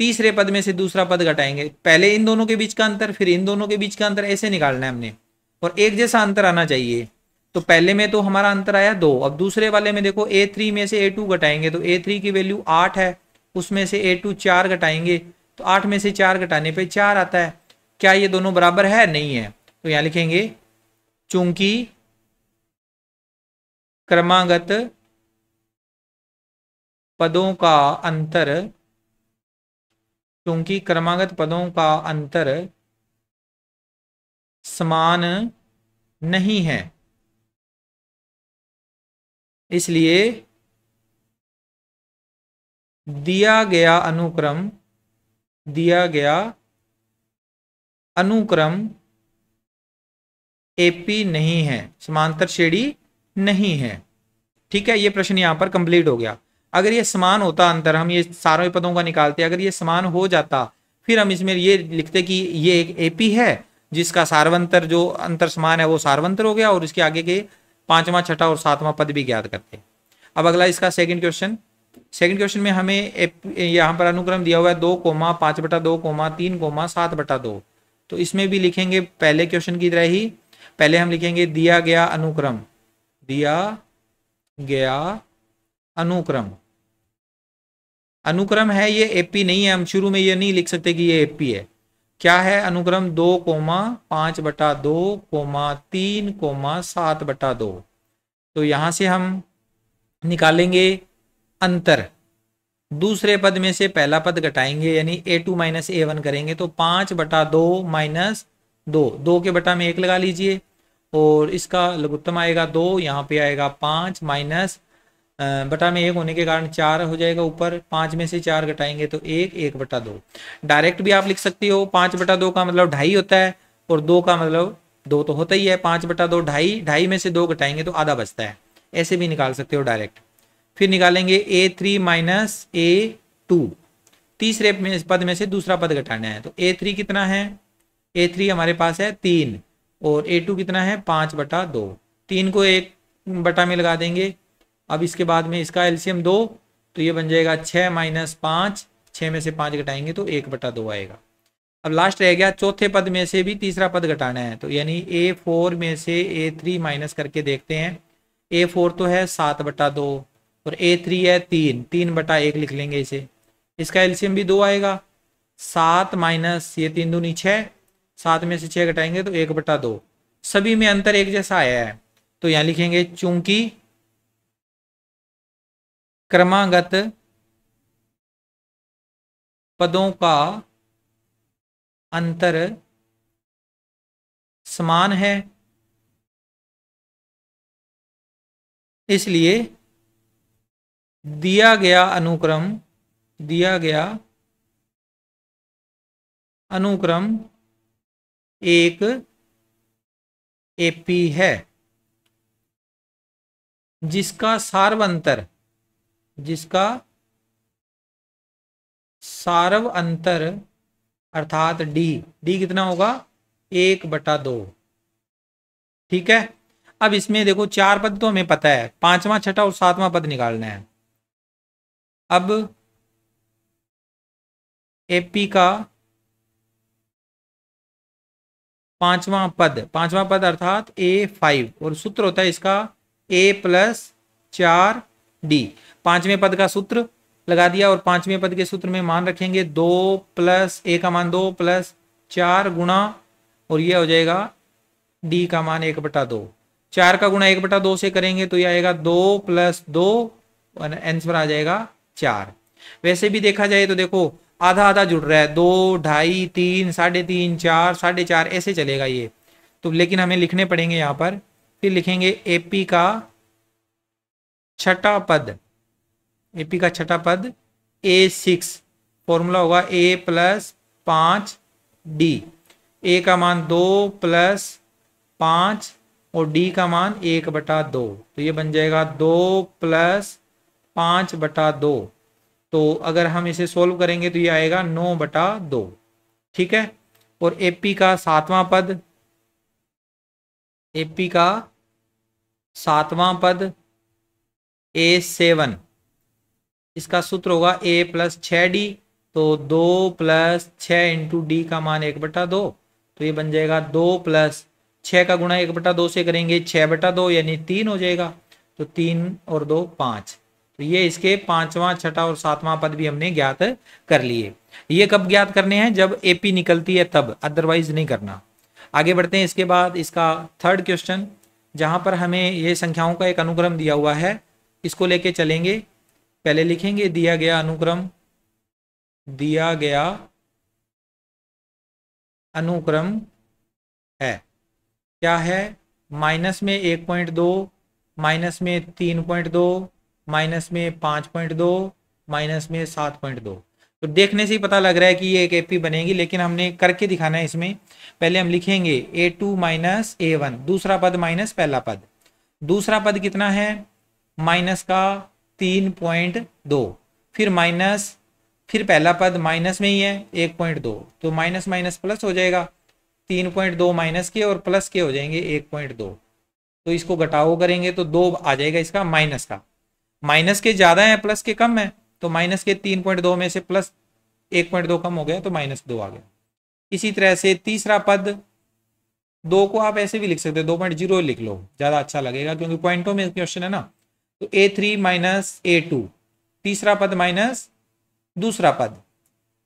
तीसरे पद में से दूसरा पद घटाएंगे, पहले इन दोनों के बीच का अंतर फिर इन दोनों के बीच का अंतर, ऐसे निकालना है हमने, और एक जैसा अंतर आना चाहिए। तो पहले में तो हमारा अंतर आया 2, अब दूसरे वाले में देखो A3 में से A2 घटाएंगे तो A3 की वैल्यू 8 है, उसमें से A2 4 घटाएंगे तो 8 में से 4 घटाने पे 4 आता है। क्या ये दोनों बराबर है, नहीं है, तो यहां लिखेंगे चूंकि क्रमागत पदों का अंतर, क्योंकि क्रमागत पदों का अंतर समान नहीं है, इसलिए दिया गया अनुक्रम एपी नहीं है, समांतर श्रेणी नहीं है। ठीक है, ये प्रश्न यहां पर कंप्लीट हो गया। अगर ये समान होता अंतर, हम ये सारे पदों का निकालते, अगर ये समान हो जाता फिर हम इसमें ये लिखते कि ये एक एपी है जिसका सारवंतर जो अंतर समान है वो सारवंतर हो गया, और इसके आगे के 5वां 6वां और 7वां पद भी ज्ञात करते। अब अगला इसका सेकंड क्वेश्चन। सेकंड क्वेश्चन में हमें यहाँ पर अनुक्रम दिया हुआ है 2,5/2, 3,7/2, तो इसमें भी लिखेंगे पहले क्वेश्चन की तरह ही। पहले हम लिखेंगे दिया गया अनुक्रम, दिया गया अनुक्रम, अनुक्रम है ये, एपी नहीं है। हम शुरू में ये नहीं लिख सकते कि ये एपी है। क्या है अनुक्रम 2,5/2, 3,7/2। तो यहां से हम निकालेंगे अंतर, दूसरे पद में से पहला पद घटाएंगे यानी A2 माइनस A1 करेंगे, तो 5/2 माइनस 2, 2 के बटा में 1 लगा लीजिए, और इसका लघुत्तम आएगा 2, यहाँ पे आएगा 5 माइनस बटा में 1 होने के कारण 4 हो जाएगा ऊपर, 5 में से 4 घटाएंगे तो 1, 1/2। डायरेक्ट भी आप लिख सकते हो, 5/2 का मतलब 2.5 होता है, और 2 का मतलब 2 तो होता ही है, 5/2 2.5, 2.5 में से 2 घटाएंगे तो आधा बचता है, ऐसे भी निकाल सकते हो डायरेक्ट। फिर निकालेंगे A3 माइनस A2, तीसरे पद में से दूसरा पद घटाना है। तो A3 कितना है, A3 हमारे पास है 3 और A2 कितना है 5/2। 3 को 1 बटा में लगा देंगे। अब इसके बाद में इसका एलसीएम 2, तो ये बन जाएगा 6 - 5, 6 में से 5 घटाएंगे तो 1/2 आएगा। अब लास्ट रह गया चौथे पद में से भी तीसरा पद घटाना है, तो यानी A4 में से A3 माइनस करके देखते हैं। A4 तो है 7/2 और A3 है 3, 3/1 लिख लेंगे इसे। इसका एलसीएम भी 2 आएगा। 7 माइनस ये 3 दूनी 6, 7 में से 6 घटाएंगे तो 1/2। सभी में अंतर एक जैसा आया है, तो यहाँ लिखेंगे चूंकि क्रमागत पदों का अंतर समान है, इसलिए दिया गया अनुक्रम एक एपी है जिसका सार्व अंतर अर्थात डी कितना होगा 1/2। ठीक है। अब इसमें देखो 4 पद तो हमें पता है, 5वां 6वां और 7वां पद निकालना है। अब एपी का 5वां पद अर्थात A5 और सूत्र होता है इसका A+4D। 5वें पद का सूत्र लगा दिया और 5वें पद के सूत्र में मान रखेंगे 2 + A का मान 2 + 4 गुणा, और ये हो जाएगा D का मान 1/2। 4 का गुणा 1/2 से करेंगे तो ये आएगा 2 + 2 और आंसर आ जाएगा 4। वैसे भी देखा जाए तो देखो आधा आधा जुड़ रहा है, 2, 2.5, 3, 3.5, 4, 4.5 ऐसे चलेगा ये तो, लेकिन हमें लिखने पड़ेंगे यहाँ पर। फिर लिखेंगे एपी का छठा पद A6, फॉर्मूला होगा A+5D। A का मान 2 + 5 और D का मान 1/2, तो ये बन जाएगा 2 + 5/2। तो अगर हम इसे सोल्व करेंगे तो ये आएगा 9/2। ठीक है। और एपी का 7वां पद A7, इसका सूत्र होगा A+6D। तो 2 + 6 × D का मान 1/2, तो ये बन जाएगा 2 + 6 का गुणा 1/2 से करेंगे 6/2 यानी 3 हो जाएगा। तो 3 और 2 5। तो ये इसके 5वां 6वां और 7वां पद भी हमने ज्ञात कर लिए। ये कब ज्ञात करने हैं, जब एपी निकलती है तब, अदरवाइज नहीं करना। आगे बढ़ते हैं। इसके बाद इसका थर्ड क्वेश्चन, जहां पर हमें ये संख्याओं का एक अनुक्रम दिया हुआ है, इसको लेके चलेंगे। पहले लिखेंगे दिया गया अनुक्रम है, क्या है, माइनस में 1.2, माइनस में 3.2, माइनस में 5.2, माइनस में 7.2। तो देखने से ही पता लग रहा है कि ये एक एपी बनेगी, लेकिन हमने करके दिखाना है इसमें। पहले हम लिखेंगे A2 - A1, दूसरा पद माइनस पहला पद। दूसरा पद कितना है, माइनस का 3.2, फिर माइनस, फिर पहला पद माइनस में ही है 1.2, तो माइनस माइनस प्लस हो जाएगा। 3.2 माइनस के और प्लस के हो जाएंगे 1.2, तो इसको घटाओ करेंगे तो 2 आ जाएगा इसका माइनस का। माइनस के ज्यादा है प्लस के कम है, तो माइनस के 3.2 में से प्लस 1.2 कम हो गया तो -2 आ गया। इसी तरह से तीसरा पद, 2 को आप ऐसे भी लिख सकते हो, 2.0 लिख लो, ज्यादा अच्छा लगेगा क्योंकि पॉइंटों में क्वेश्चन है ना। तो A3 - A2, तीसरा पद माइनस दूसरा पद।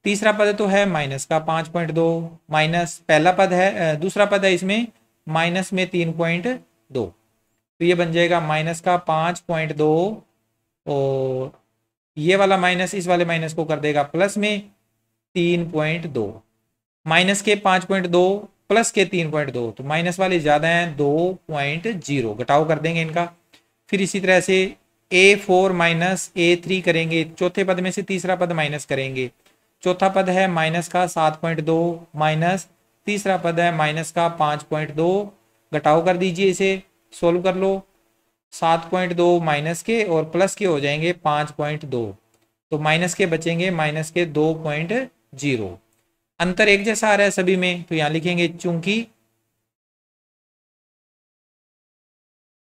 तीसरा पद तो है माइनस का 5.2, माइनस पहला पद है, दूसरा पद है इसमें माइनस में 3.2, तो ये बन जाएगा माइनस का 5.2 और ये वाला माइनस इस वाले माइनस को कर देगा प्लस में 3.2। माइनस के 5.2 प्लस के 3.2, तो माइनस वाले ज्यादा हैं 2.0, घटाव कर देंगे इनका। फिर इसी तरह से A4 - A3 करेंगे, चौथे पद में से तीसरा पद माइनस करेंगे। चौथा पद है माइनस का 7.2 माइनस तीसरा पद है माइनस का 5.2, घटाव कर दीजिए, इसे सोल्व कर लो। 7.2 माइनस के और प्लस के हो जाएंगे 5.2, तो माइनस के बचेंगे माइनस के 2.0। अंतर एक जैसा आ रहा है सभी में, तो यहां लिखेंगे चूंकि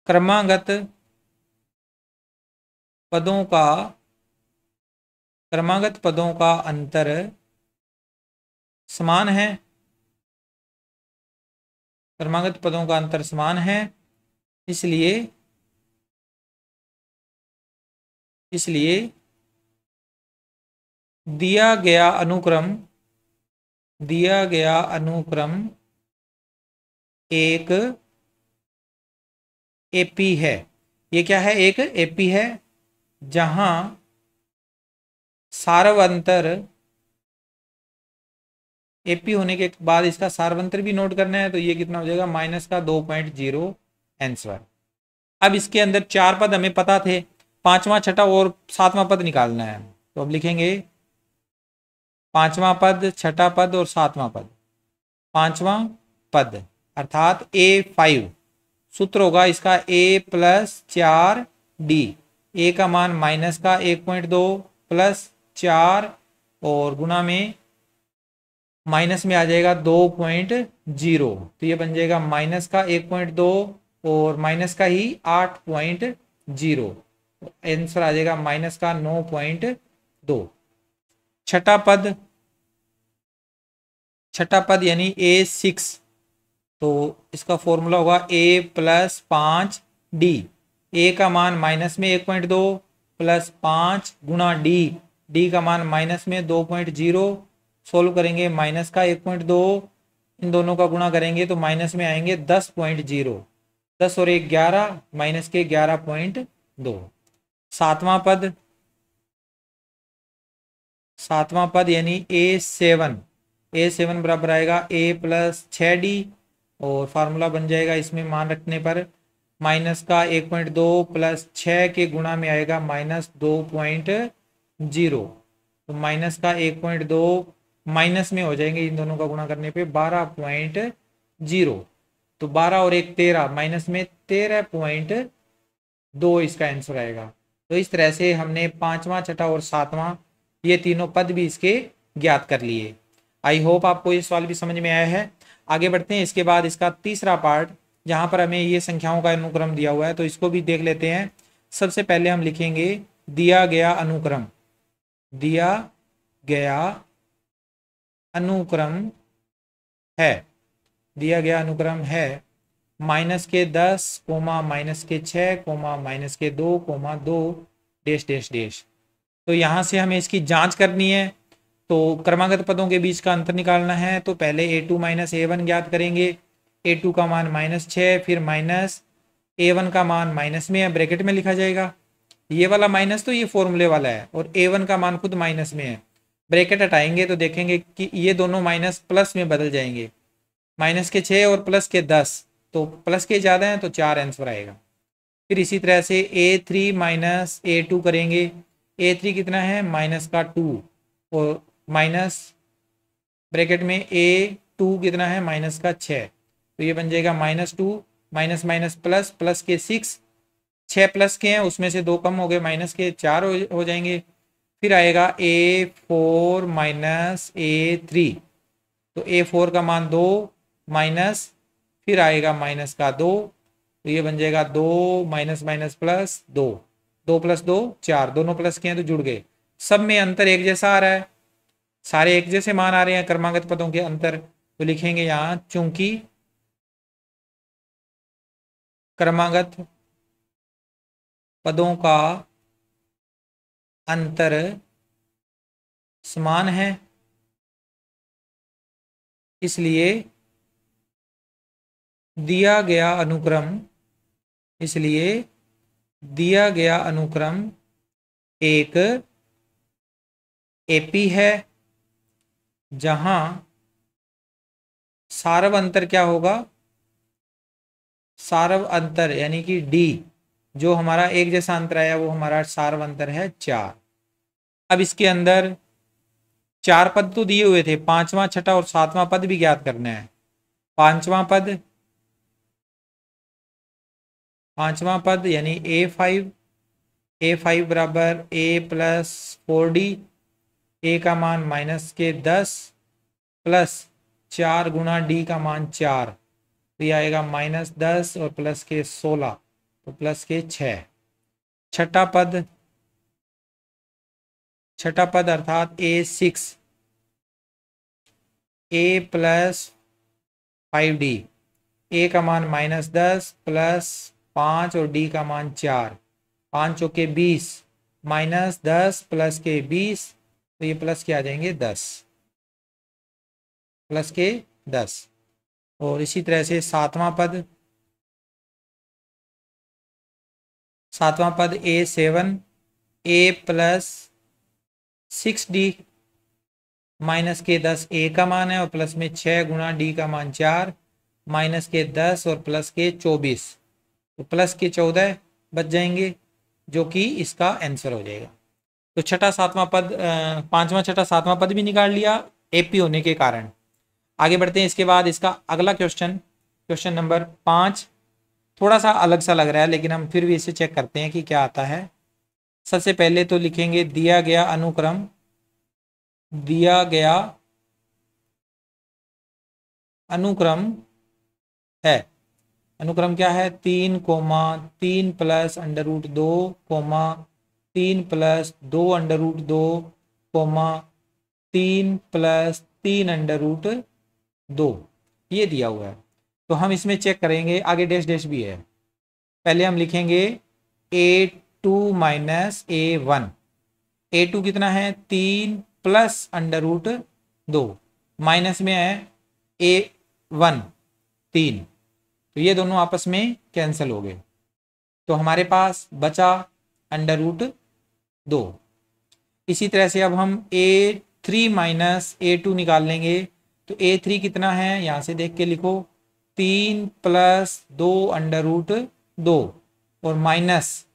क्रमागत पदों का अंतर समान है, क्रमागत पदों का अंतर समान है, इसलिए दिया गया अनुक्रम एक एपी है। ये क्या है? एक एपी है जहां सार्वंतर, एपी होने के बाद इसका सार्वंतर भी नोट करना है, तो ये कितना हो जाएगा? माइनस का 2.0 आंसर। अब इसके अंदर 4 पद हमें पता थे, 5वां, 6वां और 7वां पद निकालना है। तो अब लिखेंगे 5वां पद, 6वां पद और 7वां पद। 5वां पद अर्थात A5, सूत्र होगा इसका A + 4D। ए का मान माइनस का 1.2 प्लस 4 और गुणा में माइनस में आ जाएगा 2.0, तो ये बन जाएगा माइनस का 1.2 और माइनस का ही 8.0, आंसर आ जाएगा माइनस का 9.2। छठा पद यानी A6, तो इसका फॉर्मूला होगा A + 5D। ए का मान माइनस में 1.2 प्लस 5 गुणा डी का मान माइनस में 2.0, सोल्व करेंगे माइनस का 1.2, इन दोनों का गुणा करेंगे तो माइनस में आएंगे 10.0, 10 और 1 11, माइनस के 11.2। सातवां पद यानी A7 बराबर आएगा A + 6D और फार्मूला बन जाएगा इसमें मान रखने पर माइनस का 1.2 प्लस 6 के गुणा में आएगा माइनस 2.0, तो माइनस का 1.2 माइनस में हो जाएंगे, इन दोनों का गुणा करने पे 12.0, तो 12 और 1 13, माइनस में 13.2 इसका आंसर आएगा। तो इस तरह से हमने 5वां, 6वां और 7वां ये तीनों पद भी इसके ज्ञात कर लिए। आई होप आपको ये सवाल भी समझ में आया है। आगे बढ़ते हैं, इसके बाद इसका तीसरा पार्ट जहां पर हमें ये संख्याओं का अनुक्रम दिया हुआ है, तो इसको भी देख लेते हैं। सबसे पहले हम लिखेंगे दिया गया अनुक्रम है माइनस के 10, माइनस के 6, माइनस के 2, 2 डैश डैश डैश। तो यहां से हमें इसकी जांच करनी है, तो क्रमागत पदों के बीच का अंतर निकालना है। तो पहले A2 - A1 ज्ञात करेंगे। A2 का मान -6, फिर माइनस A1 का मान माइनस में है, ब्रैकेट में लिखा जाएगा। ये वाला माइनस तो ये फॉर्मूले वाला है, और A1 का मान खुद माइनस में है। ब्रैकेट हटाएंगे तो देखेंगे कि ये दोनों माइनस प्लस में बदल जाएंगे, माइनस के 6 और प्लस के 10, तो प्लस के ज़्यादा हैं तो 4 आंसर आएगा। फिर इसी तरह से A3 - A2 करेंगे। A3 कितना है? माइनस का 2 और माइनस ब्रैकेट में A2 कितना है? माइनस का 6, तो ये बन जाएगा -2 माइनस माइनस प्लस, प्लस के 6, 6 प्लस के हैं उसमें से 2 कम हो गए, माइनस के 4 हो जाएंगे। फिर आएगा A4 - A3, तो A4 का मान 2 माइनस, फिर आएगा माइनस का 2, तो ये बन जाएगा 2 माइनस माइनस प्लस 2, 2 + 2 4, दोनों प्लस के हैं तो जुड़ गए। सब में अंतर एक जैसा आ रहा है, सारे एक जैसे मान आ रहे हैं क्रमागत पदों के अंतर, तो लिखेंगे यहाँ चूंकि क्रमागत पदों का अंतर समान है, इसलिए दिया गया अनुक्रम एक एपी है जहां सार्व अंतर क्या होगा? सार्व अंतर यानी कि डी, जो हमारा एक जैसा अंतर आया वो हमारा सार्व अंतर है 4। अब इसके अंदर 4 पद तो दिए हुए थे, 5वां, 6वां और 7वां पद भी ज्ञात करना है। 5वां पद यानी A5, A5 बराबर A+4D, ए का मान -10 प्लस 4 गुना डी का मान 4, तो ये आएगा -10 और +16, तो +6। छठा पद अर्थात A6, A+5D, ए का मान -10 प्लस 5 और डी का मान 4, 5 चौके 20, -10 प्लस के 20, तो ये प्लस के आ जाएंगे 10, प्लस के 10। और इसी तरह से सातवां पद A7, A+6D, -10 ए का मान है और प्लस में 6 गुना डी का मान 4, -10 और +24, तो +14 बच जाएंगे, जो कि इसका आंसर हो जाएगा। तो छठा सातवां पद, पांचवा छठा सातवां पद भी निकाल लिया एपी होने के कारण। आगे बढ़ते हैं। इसके बाद इसका अगला क्वेश्चन नंबर 5 थोड़ा सा अलग सा लग रहा है, लेकिन हम फिर भी इसे चेक करते हैं कि क्या आता है। सबसे पहले तो लिखेंगे दिया गया अनुक्रम है। अनुक्रम क्या है? 3, 3 प्लस √2, 3 प्लस 2 √2, 3 प्लस 3 √2, ये दिया हुआ है। तो हम इसमें चेक करेंगे, आगे डैश डैश भी है। पहले हम लिखेंगे A2 माइनस A1। A2 कितना है? 3 प्लस √2, माइनस में है A1 3, तो ये दोनों आपस में कैंसिल हो गए, तो हमारे पास बचा √2। इसी तरह से अब हम A3 माइनस A2 निकाल लेंगे, तो A3 कितना है? यहाँ से देख के लिखो, 3 प्लस 2 √2 और माइनस,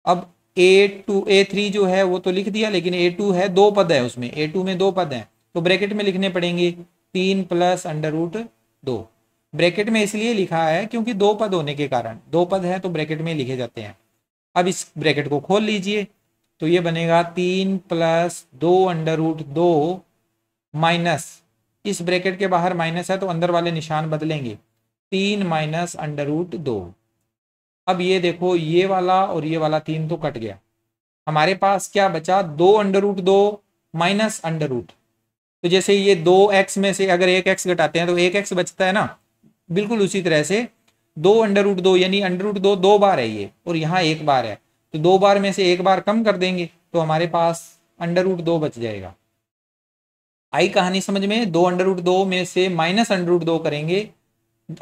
अब A3 जो है वो तो लिख दिया, लेकिन A2 है, 2 पद है उसमें, A2 में 2 पद हैं, तो ब्रैकेट में लिखने पड़ेंगे 3 प्लस √2। ब्रैकेट में इसलिए लिखा है क्योंकि 2 पद होने के कारण, 2 पद है तो ब्रैकेट में लिखे जाते हैं। अब इस ब्रैकेट को खोल लीजिए, तो ये बनेगा 3 प्लस 2 √2 माइनस, इस ब्रैकेट के बाहर माइनस है तो अंदर वाले निशान बदलेंगे, 3 माइनस √2। अब ये देखो, ये वाला और ये वाला 3 तो कट गया, हमारे पास क्या बचा? 2 √2 माइनस √, तो जैसे ये 2x में से अगर 1x घटाते हैं तो 1x बचता है ना, बिल्कुल उसी तरह से 2 √2 यानी √2 2 बार है ये, और यहाँ 1 बार है, तो 2 बार में से 1 बार कम कर देंगे तो हमारे पास √2 बच जाएगा। आई कहानी समझ में? 2 √2 में से माइनस √2 करेंगे,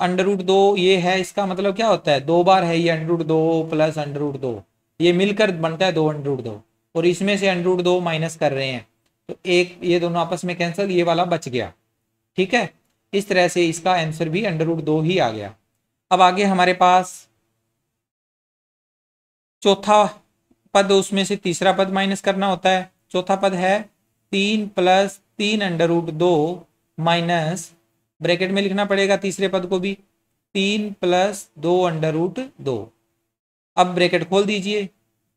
√2 ये है, इसका मतलब क्या होता है? 2 बार है ये √2 प्लस √2, ये मिलकर बनता है 2 √2, और इसमें से √2 माइनस कर रहे हैं, तो एक ये दोनों आपस में कैंसिल, ये वाला बच गया। ठीक है, इस तरह से इसका आंसर भी √2 ही आ गया। अब आगे हमारे पास चौथा पद, उसमें से तीसरा पद माइनस करना होता है। चौथा पद है 3 प्लस 3 √2 माइनस, ब्रैकेट में लिखना पड़ेगा तीसरे पद को भी, 3 प्लस 2 √2। अब ब्रैकेट खोल दीजिए,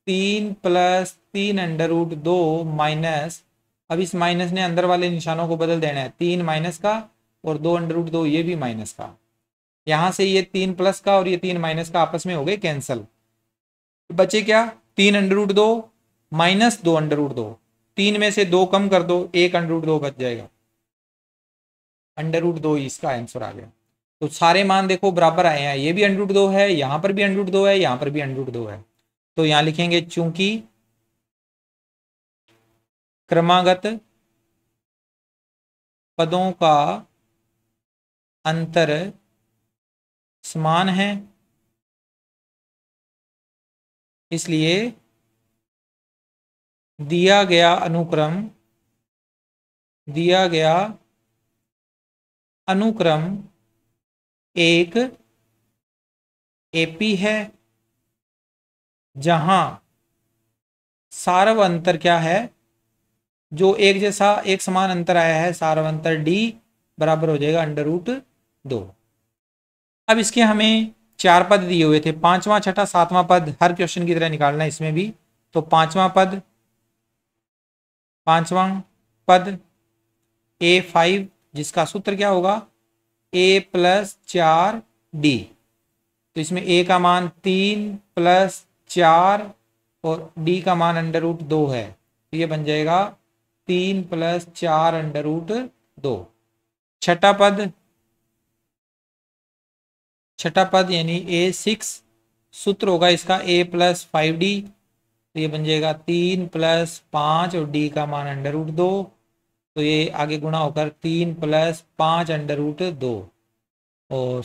3 प्लस 3 √2 माइनस, अब इस माइनस ने अंदर वाले निशानों को बदल देना है, 3 माइनस का और 2 √2 ये भी माइनस का, यहां से ये 3 प्लस का और ये 3 माइनस का आपस में हो गए कैंसल। बचे क्या? 3 √2 माइनस 2 √2, 3 में से 2 कम कर दो, 1 √2 बच जाएगा, √2 इसका आंसर आ गया। तो सारे मान देखो बराबर आए हैं, ये भी √2 है, यहां पर भी √2 है, यहां पर भी √2 है, तो यहां लिखेंगे चूंकि क्रमागत पदों का अंतर समान है, इसलिए दिया गया अनुक्रम एक एपी है, जहां सारव अंतर क्या है? जो एक जैसा एक समान अंतर आया है, सारव अंतर डी बराबर हो जाएगा √2। अब इसके हमें 4 पद दिए हुए थे, 5वां 6ठा 7वां पद हर क्वेश्चन की तरह निकालना है इसमें भी। तो पांचवा पद A5 जिसका सूत्र क्या होगा A+4D। तो इसमें A का मान 3+4 और D का मान √2 है, तो ये बन जाएगा 3+4 √2। छठा पद यानी A6 सूत्र होगा इसका A+5D, तो ये बन जाएगा 3+5 और D का मान √2, तो ये आगे गुणा होकर 3+5 √2। और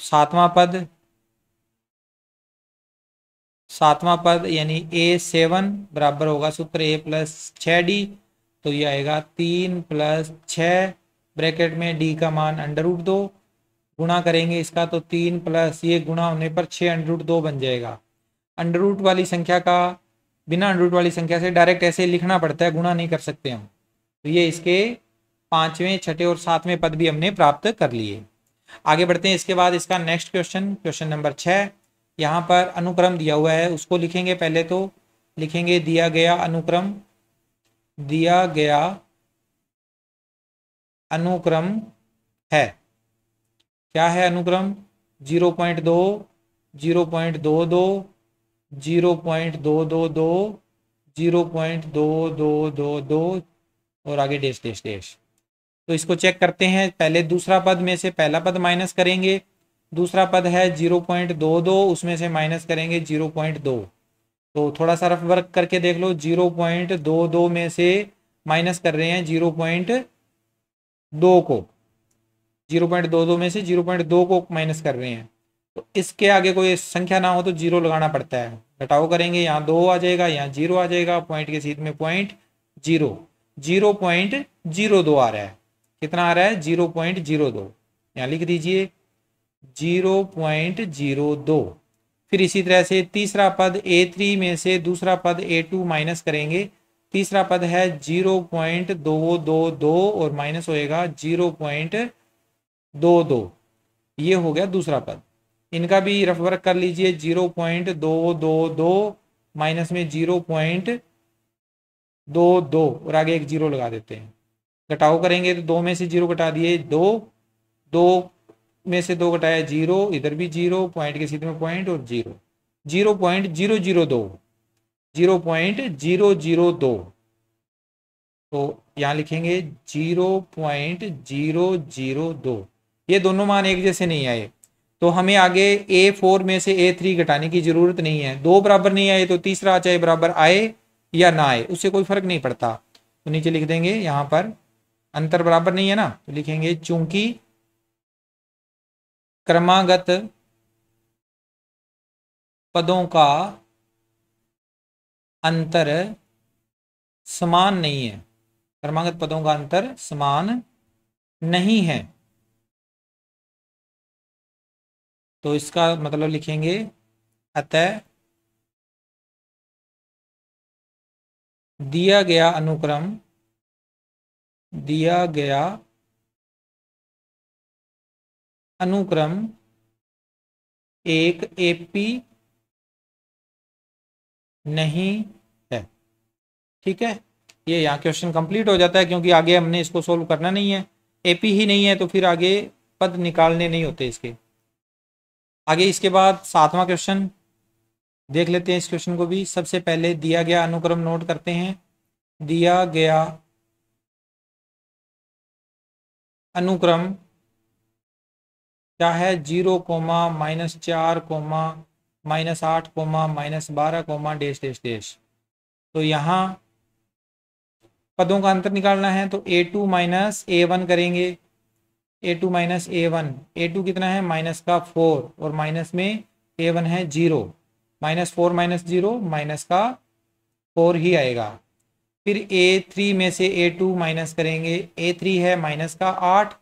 सातवां पद यानी A7 बराबर होगा सूत्र A+6D, तो ये आएगा 3+6 ब्रैकेट में D का मान √2, गुणा करेंगे इसका तो 3 प्लस ये गुणा होने पर 6 √2 बन जाएगा। अंडर वाली संख्या का बिना अंडर वाली संख्या से डायरेक्ट ऐसे लिखना पड़ता है, गुणा नहीं कर सकते हम। तो ये इसके पांचवें, छठे और सातवें पद भी हमने प्राप्त कर लिए। आगे बढ़ते हैं। इसके बाद इसका नेक्स्ट क्वेश्चन नंबर 6। यहाँ पर अनुक्रम दिया हुआ है, उसको लिखेंगे। पहले तो लिखेंगे दिया गया अनुक्रम है। क्या है अनुक्रम? 0.2, 0.22, 0.222, 0.2222 और आगे डैश डैश डैश। तो इसको चेक करते हैं। पहले दूसरा पद में से पहला पद माइनस करेंगे। दूसरा पद है 0.22, उसमें से माइनस करेंगे 0.2। तो थोड़ा सा रफ वर्क करके देख लो। 0.22 में से माइनस कर रहे हैं 0.2 को, 0.22 में से 0.2 को माइनस कर रहे हैं। तो इसके आगे कोई संख्या ना हो तो 0 लगाना पड़ता है। घटाओ करेंगे, यहाँ 2 आ जाएगा, यहाँ 0 आ जाएगा, पॉइंट के सीध में पॉइंट 0, 0.02 आ रहा है। कितना आ रहा है? 0.02। यहाँ लिख दीजिए 0.02। फिर इसी तरह से तीसरा पद A3 में से दूसरा पद A2 माइनस करेंगे। तीसरा पद है 0.222 और माइनस होएगा 0.22। ये हो गया दूसरा पद। इनका भी रफ वर्क कर लीजिए। 0.222 माइनस में 0.22 और आगे एक 0 लगा देते हैं। घटाओ करेंगे तो 2 में से 0 घटा दिए 2, 2 में से 2 घटाया 0, इधर भी 0, पॉइंट के सीधे में पॉइंट और 0, 0.002, 0.002। तो यहाँ लिखेंगे 0.002। ये दोनों मान एक जैसे नहीं आए, तो हमें आगे A4 में से A3 घटाने की जरूरत नहीं है। 2 बराबर नहीं आए तो तीसरा चाहे बराबर आए या ना आए, उससे कोई फर्क नहीं पड़ता। तो नीचे लिख देंगे, यहाँ पर अंतर बराबर नहीं है ना, तो लिखेंगे चूंकि क्रमागत पदों का अंतर समान नहीं है। क्रमागत पदों का अंतर समान नहीं है, तो इसका मतलब लिखेंगे अतः दिया गया अनुक्रम एक एपी नहीं है। ठीक है, ये यहाँ क्वेश्चन कंप्लीट हो जाता है, क्योंकि आगे हमने इसको सोल्व करना नहीं है। एपी ही नहीं है तो फिर आगे पद निकालने नहीं होते इसके आगे। इसके बाद 7वां क्वेश्चन देख लेते हैं। इस क्वेश्चन को भी सबसे पहले दिया गया अनुक्रम नोट करते हैं। दिया गया अनुक्रम क्या है? 0, -4, -8, -12, डैश डैश डैश। तो यहाँ पदों का अंतर निकालना है, तो A2 - A1 करेंगे। A2 - A1, A2 कितना है? माइनस का 4 और माइनस में A1 है 0, -4 - 0 माइनस का 4 ही आएगा। फिर A3 में से A2 माइनस करेंगे। A3 है माइनस का 8,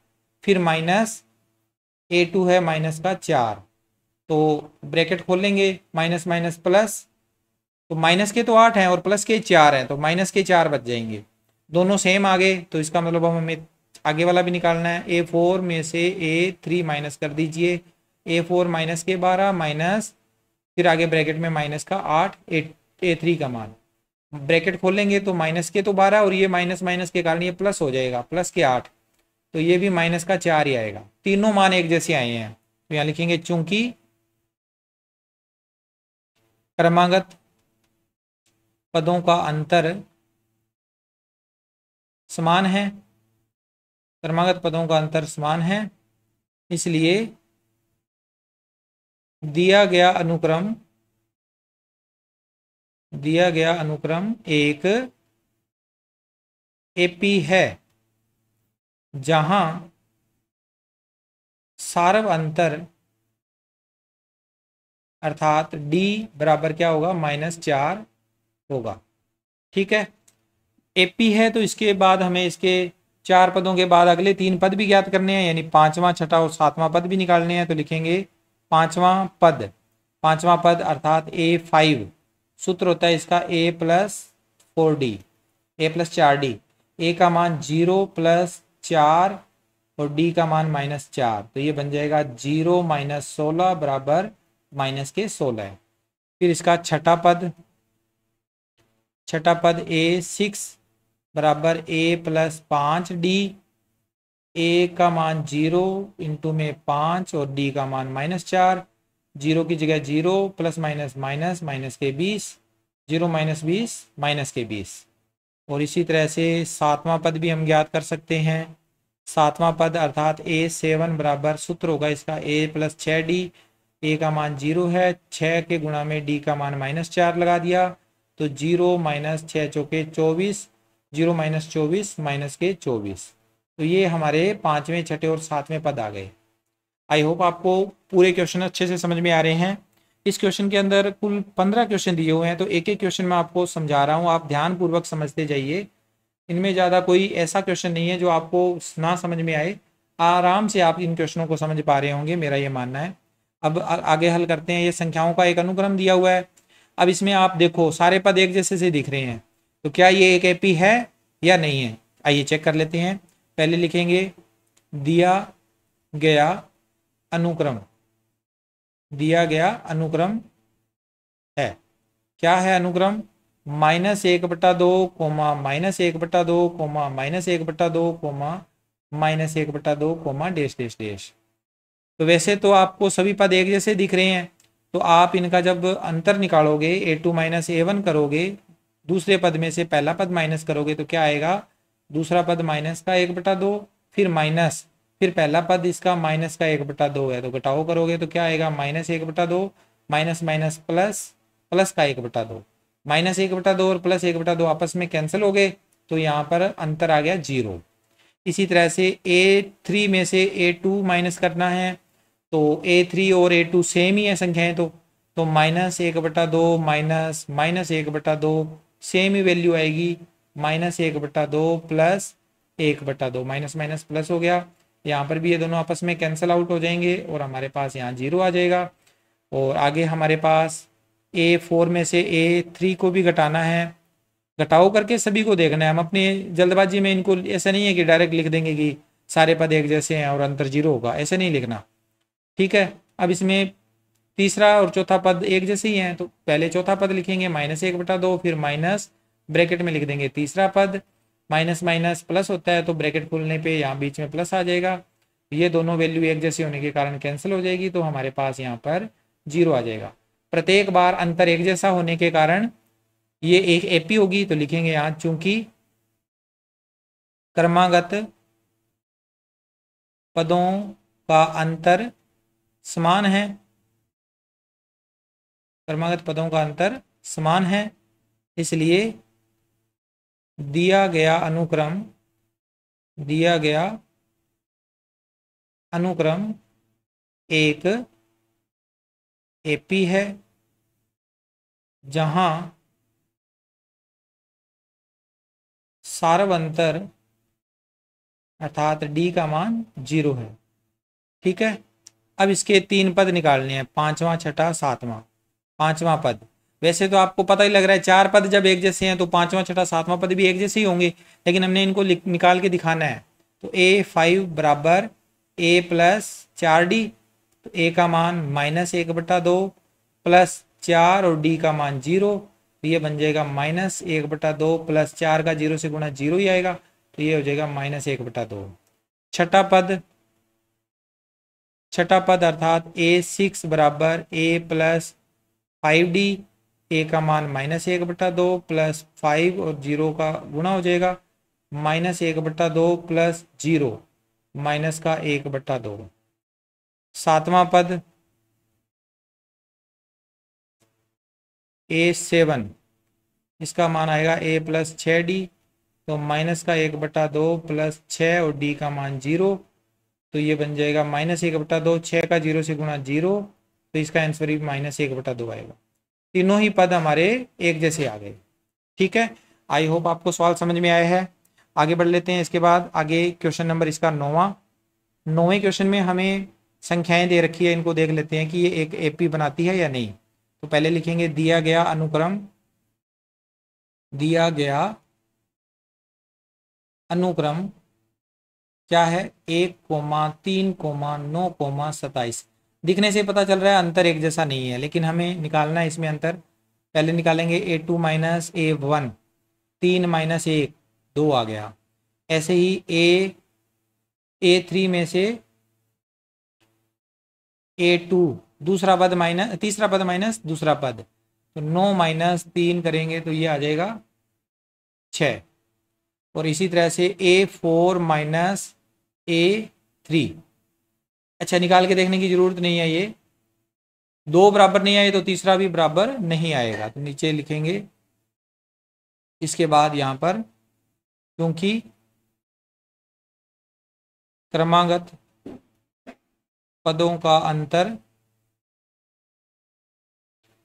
फिर माइनस A2 है माइनस का 4, तो ब्रैकेट खोल लेंगे, माइनस माइनस प्लस। तो माइनस के तो 8 हैं और प्लस के 4 हैं, तो माइनस के 4 बच जाएंगे। दोनों सेम आ गए, तो इसका मतलब हमें आगे वाला भी निकालना है। A4 में से A3 माइनस कर दीजिए। A4 माइनस के 12 माइनस, फिर आगे ब्रैकेट में माइनस का 8, A3 का मान। ब्रैकेट खोलेंगे तो माइनस के तो 12 और ये माइनस माइनस के कारण ये प्लस हो जाएगा, प्लस के 8, तो ये भी माइनस का 4 ही आएगा। तीनों मान एक जैसे आए हैं, तो यहाँ लिखेंगे चूंकि क्रमागत पदों का अंतर समान है, क्रमागत पदों का अंतर समान है, इसलिए दिया गया अनुक्रम एक एपी है जहां सारव अंतर अर्थात डी बराबर क्या होगा, -4 होगा। ठीक है, एपी है तो इसके बाद हमें इसके 4 पदों के बाद अगले 3 पद भी ज्ञात करने हैं, यानी 5वां, 6वां और 7वां पद भी निकालने हैं। तो लिखेंगे 5वां पद अर्थात A5, सूत्र होता है इसका A + 4D, A + 4D, A का मान 0 + 4 और D का मान -4, तो ये बन जाएगा 0 - 16 बराबर -16 है। फिर इसका छठा पद A6 बराबर A + 5D, A का मान 0 इंटू में 5 और D का मान -4, 0 की जगह 0 प्लस माइनस माइनस माइनस के 20, 0 - 20 -20। और इसी तरह से 7वां पद भी हम ज्ञात कर सकते हैं। 7वां पद अर्थात A7 बराबर, सूत्र होगा इसका A + 6D, A का मान 0 है, 6 के गुणा में D का मान -4 लगा दिया, तो 0 - 6 चौके 24, 0 - 24 -24। तो ये हमारे 5वें, 6ठे और 7वें पद आ गए। आई होप आपको पूरे क्वेश्चन अच्छे से समझ में आ रहे हैं। इस क्वेश्चन के अंदर कुल 15 क्वेश्चन दिए हुए हैं, तो एक एक क्वेश्चन मैं आपको समझा रहा हूँ, आप ध्यानपूर्वक समझते जाइए। इनमें ज़्यादा कोई ऐसा क्वेश्चन नहीं है जो आपको ना समझ में आए, आराम से आप इन क्वेश्चनों को समझ पा रहे होंगे, मेरा ये मानना है। अब आगे हल करते हैं। ये संख्याओं का एक अनुक्रम दिया हुआ है। अब इसमें आप देखो सारे पद एक जैसे से दिख रहे हैं, तो क्या ये एक एपी है या नहीं है, आइए चेक कर लेते हैं। पहले लिखेंगे दिया गया अनुक्रम है। क्या है अनुक्रम? -1/2, -1/2, -1/2, -1/2, डैश डैश डैश। तो वैसे तो आपको सभी पद एक जैसे दिख रहे हैं, तो आप इनका जब अंतर निकालोगे, A2 - A1 करोगे, दूसरे पद में से पहला पद माइनस करोगे तो क्या आएगा, दूसरा पद -1/2, फिर माइनस, फिर पहला पद इसका -1/2 है, तो घटाओ करोगे तो क्या आएगा, -1/2, माइनस माइनस प्लस, प्लस का 1/2, -1/2 और +1/2 आपस में कैंसिल हो गए, तो यहाँ पर अंतर आ गया 0। इसी तरह से A3 में से A2 माइनस करना है, तो A3 और A2 सेम ही है संख्याएं, तो -1/2 माइनस -1/2 सेम ही वैल्यू आएगी, -1/2 प्लस 1/2, माइनस माइनस प्लस हो गया। यहाँ पर भी ये दोनों आपस में कैंसिल आउट हो जाएंगे और हमारे पास यहाँ 0 आ जाएगा। और आगे हमारे पास A4 में से A3 को भी घटाना है, घटाओ करके सभी को देखना है। हम अपनी जल्दबाजी में इनको, ऐसा नहीं है कि डायरेक्ट लिख देंगे कि सारे पद एक जैसे हैं और अंतर 0 होगा, ऐसे नहीं लिखना। ठीक है, अब इसमें तीसरा और चौथा पद एक जैसे ही हैं, तो पहले चौथा पद लिखेंगे -1/2, फिर माइनस ब्रैकेट में लिख देंगे तीसरा पद, माइनस माइनस प्लस होता है तो ब्रैकेट खोलने पे यहाँ बीच में प्लस आ जाएगा। ये दोनों वैल्यू एक जैसे होने के कारण कैंसिल हो जाएगी, तो हमारे पास यहाँ पर 0 आ जाएगा। प्रत्येक बार अंतर एक जैसा होने के कारण ये एक एपी होगी, तो लिखेंगे यहाँ चूंकि क्रमागत पदों का अंतर समान है, क्रमागत पदों का अंतर समान है, इसलिए दिया गया अनुक्रम एक एपी है जहां सारव अंतर अर्थात D का मान 0 है। ठीक है, अब इसके 3 पद निकालने हैं, 5वां, 6ठा, 7वां। 5वां पद, वैसे तो आपको पता ही लग रहा है 4 पद जब एक जैसे हैं तो 5वां, 6ठा, 7वां पद भी एक जैसे ही होंगे, लेकिन हमने इनको निकाल के दिखाना है। तो A5 बराबर A + 4D, तो A का मान -1/2 प्लस 4 और D का मान 0, तो ये बन जाएगा -1/2 प्लस 4 का 0 से गुणा 0 ही आएगा, तो ये हो जाएगा -1/2। छठा पद अर्थात A6 बराबर A प्लस 5D, ए का मान -1/2 प्लस 5 और 0 का गुणा हो जाएगा, -1/2 प्लस 0 माइनस का 1/2। सातवां पद A7, इसका मान आएगा A प्लस 6D, तो माइनस का 1/2 प्लस 6 और D का मान 0, तो ये बन जाएगा -1/2, 6 का 0 से गुणा 0, तो इसका आंसर भी -1/2 आएगा। तीनों ही पद हमारे एक जैसे आ गए। ठीक है, आई होप आपको सवाल समझ में आया है। आगे बढ़ लेते हैं। इसके बाद आगे क्वेश्चन नंबर इसका 9वें क्वेश्चन में हमें संख्याएं दे रखी है, इनको देख लेते हैं कि ये एक एपी बनाती है या नहीं। तो पहले लिखेंगे दिया गया अनुक्रम क्या है 1,3,9,27। दिखने से पता चल रहा है अंतर एक जैसा नहीं है, लेकिन हमें निकालना है इसमें अंतर। पहले निकालेंगे A2 माइनस A1, 3 माइनस 1 2 आ गया। ऐसे ही A3 में से A2 दूसरा पद माइनस तीसरा पद माइनस दूसरा पद, तो 9 माइनस 3 करेंगे तो ये आ जाएगा 6। और इसी तरह से A4 माइनस A3, अच्छा निकाल के देखने की जरूरत नहीं है, ये दो बराबर नहीं आए तो तीसरा भी बराबर नहीं आएगा, तो नीचे लिखेंगे। इसके बाद यहाँ पर क्योंकि क्रमागत पदों का अंतर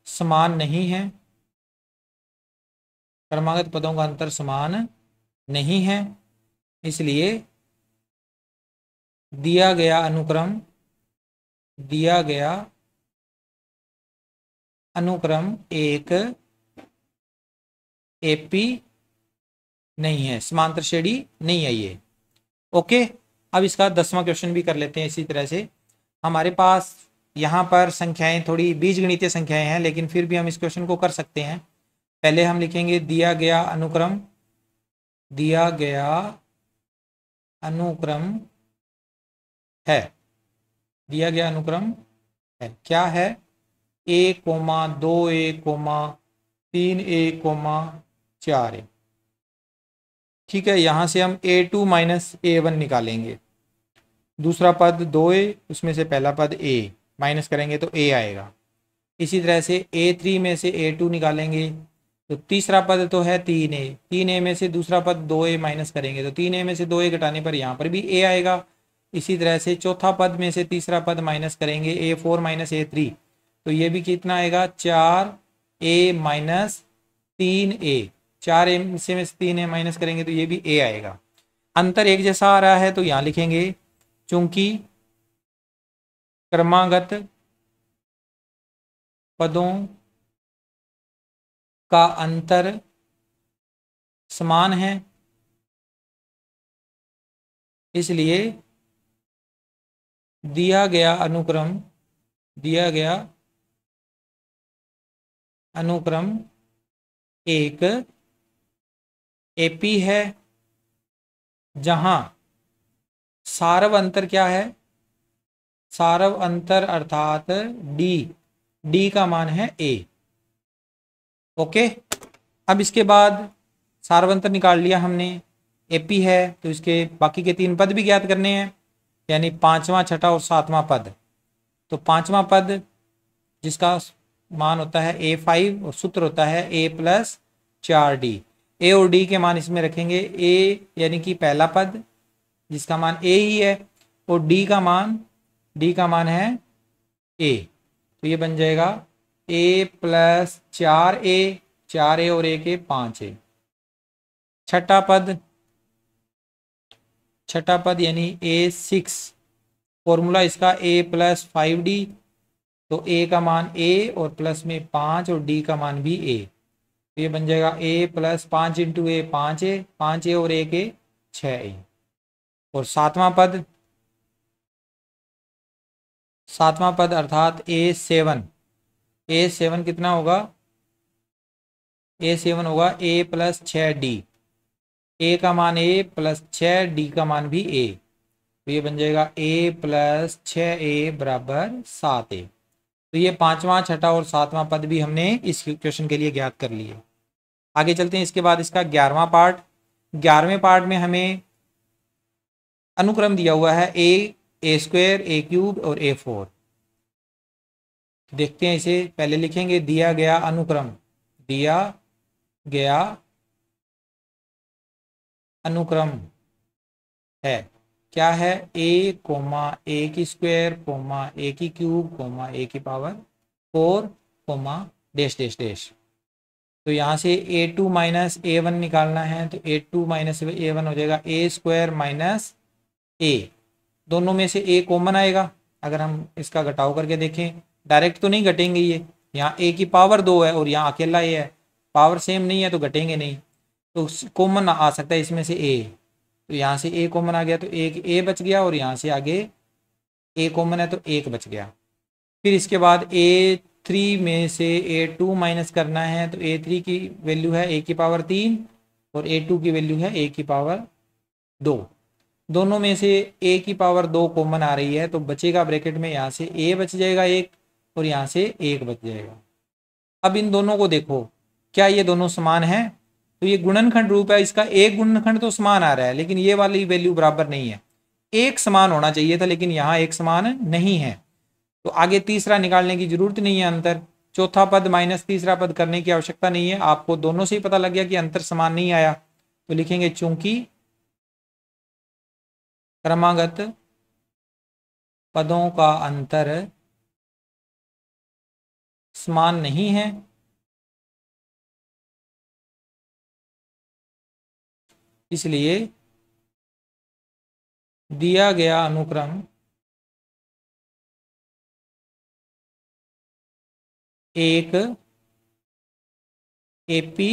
समान नहीं है, क्रमागत पदों का अंतर समान नहीं है, इसलिए दिया गया अनुक्रम एक एपी नहीं है, समांतर श्रेणी नहीं है ये। ओके, अब इसका 10वां क्वेश्चन भी कर लेते हैं। इसी तरह से हमारे पास यहाँ पर संख्याएं थोड़ी बीजगणितीय संख्याएं हैं, लेकिन फिर भी हम इस क्वेश्चन को कर सकते हैं। पहले हम लिखेंगे दिया गया अनुक्रम है, दिया गया अनुक्रम है, क्या है A,2A, 3A, 4A। ठीक है, यहां से हम A2 माइनस A1 निकालेंगे। दूसरा पद 2A, उसमें से पहला पद A माइनस करेंगे तो A आएगा। इसी तरह से A3 में से A2 निकालेंगे, तो तीसरा पद तो है 3A में से दूसरा पद 2A माइनस करेंगे तो 3A में से 2A घटाने पर यहाँ पर भी A आएगा। इसी तरह से चौथा पद में से तीसरा पद माइनस करेंगे A4 माइनस A3, तो ये भी कितना आएगा 4A माइनस 3A, 4A में से 3A माइनस करेंगे तो ये भी A आएगा। अंतर एक जैसा आ रहा है तो यहाँ लिखेंगे चूंकि क्रमागत पदों का अंतर समान है, इसलिए दिया गया अनुक्रम एक एपी है जहां सारव अंतर क्या है, सारव अंतर अर्थात डी का मान है A। ओके, अब इसके बाद सारवंतर निकाल लिया हमने, एपी है, तो इसके बाकी के 3 पद भी ज्ञात करने हैं, यानी 5वां, 6ठा और 7वां पद। तो 5वां पद जिसका मान होता है A5 और सूत्र होता है A प्लस 4D। A और D के मान इसमें रखेंगे, A यानी कि पहला पद जिसका मान A ही है, और D का मान है A, तो ये बन जाएगा A प्लस 4A, 4A और A के 5A। छठा पद यानी A6, फॉर्मूला इसका A प्लस 5D, तो A का मान A और प्लस में 5 और D का मान भी A, तो ये बन जाएगा A plus 5 into A 5A, 5A और A के 6A। और सातवां पद अर्थात A7 कितना होगा A7 होगा A प्लस 6D, A का मान A प्लस 6D का मान भी A, तो ये बन जाएगा A प्लस 6A बराबर 7A। तो ये पांचवा, छठा और सातवां पद भी हमने इस क्वेश्चन के लिए ज्ञात कर लिए। आगे चलते हैं। इसके बाद इसका 11वां पार्ट। 11वें पार्ट में हमें अनुक्रम दिया हुआ है A स्क्वायर, A क्यूब और A4। देखते हैं इसे। पहले लिखेंगे दिया गया अनुक्रम, दिया गया अनुक्रम है, क्या है, A कोमा A की स्क्वायर कोमा A की क्यूब कोमा A की power 4 comma dash dash dash. तो यहाँ से A2 माइनस A1 निकालना है, तो A2 माइनस A1 हो जाएगा A स्क्वायर माइनस A। दोनों में से A कॉमन आएगा। अगर हम इसका घटाव करके देखें, डायरेक्ट तो नहीं घटेंगे ये, यहाँ A की पावर 2 है और यहाँ अकेला A है, पावर सेम नहीं है तो घटेंगे नहीं, तो कॉमन आ सकता है इसमें से A। तो यहाँ से A कॉमन आ गया तो एक A बच गया और यहाँ से आगे A कॉमन है तो 1 बच गया। फिर इसके बाद A3 में से A2 माइनस करना है, तो A3 की वैल्यू है A की पावर 3 और A2 की वैल्यू है A की पावर 2। दोनों में से A की पावर 2 कॉमन आ रही है, तो बचेगा ब्रैकेट में यहाँ से A बच जाएगा 1 और यहाँ से 1 बच जाएगा। अब इन दोनों को देखो, क्या ये दोनों समान हैं? तो ये गुणनखंड रूप है, इसका एक गुणनखंड तो समान आ रहा है, लेकिन ये वाली वैल्यू बराबर नहीं है। एक समान होना चाहिए था, लेकिन यहाँ एक समान नहीं है, तो आगे तीसरा निकालने की जरूरत नहीं है अंतर। चौथा पद माइनस तीसरा पद करने की आवश्यकता नहीं है, आपको दोनों से ही पता लग गया कि अंतर समान नहीं आया। तो लिखेंगे चूंकि क्रमागत पदों का अंतर समान नहीं है, इसलिए दिया गया अनुक्रम एक एपी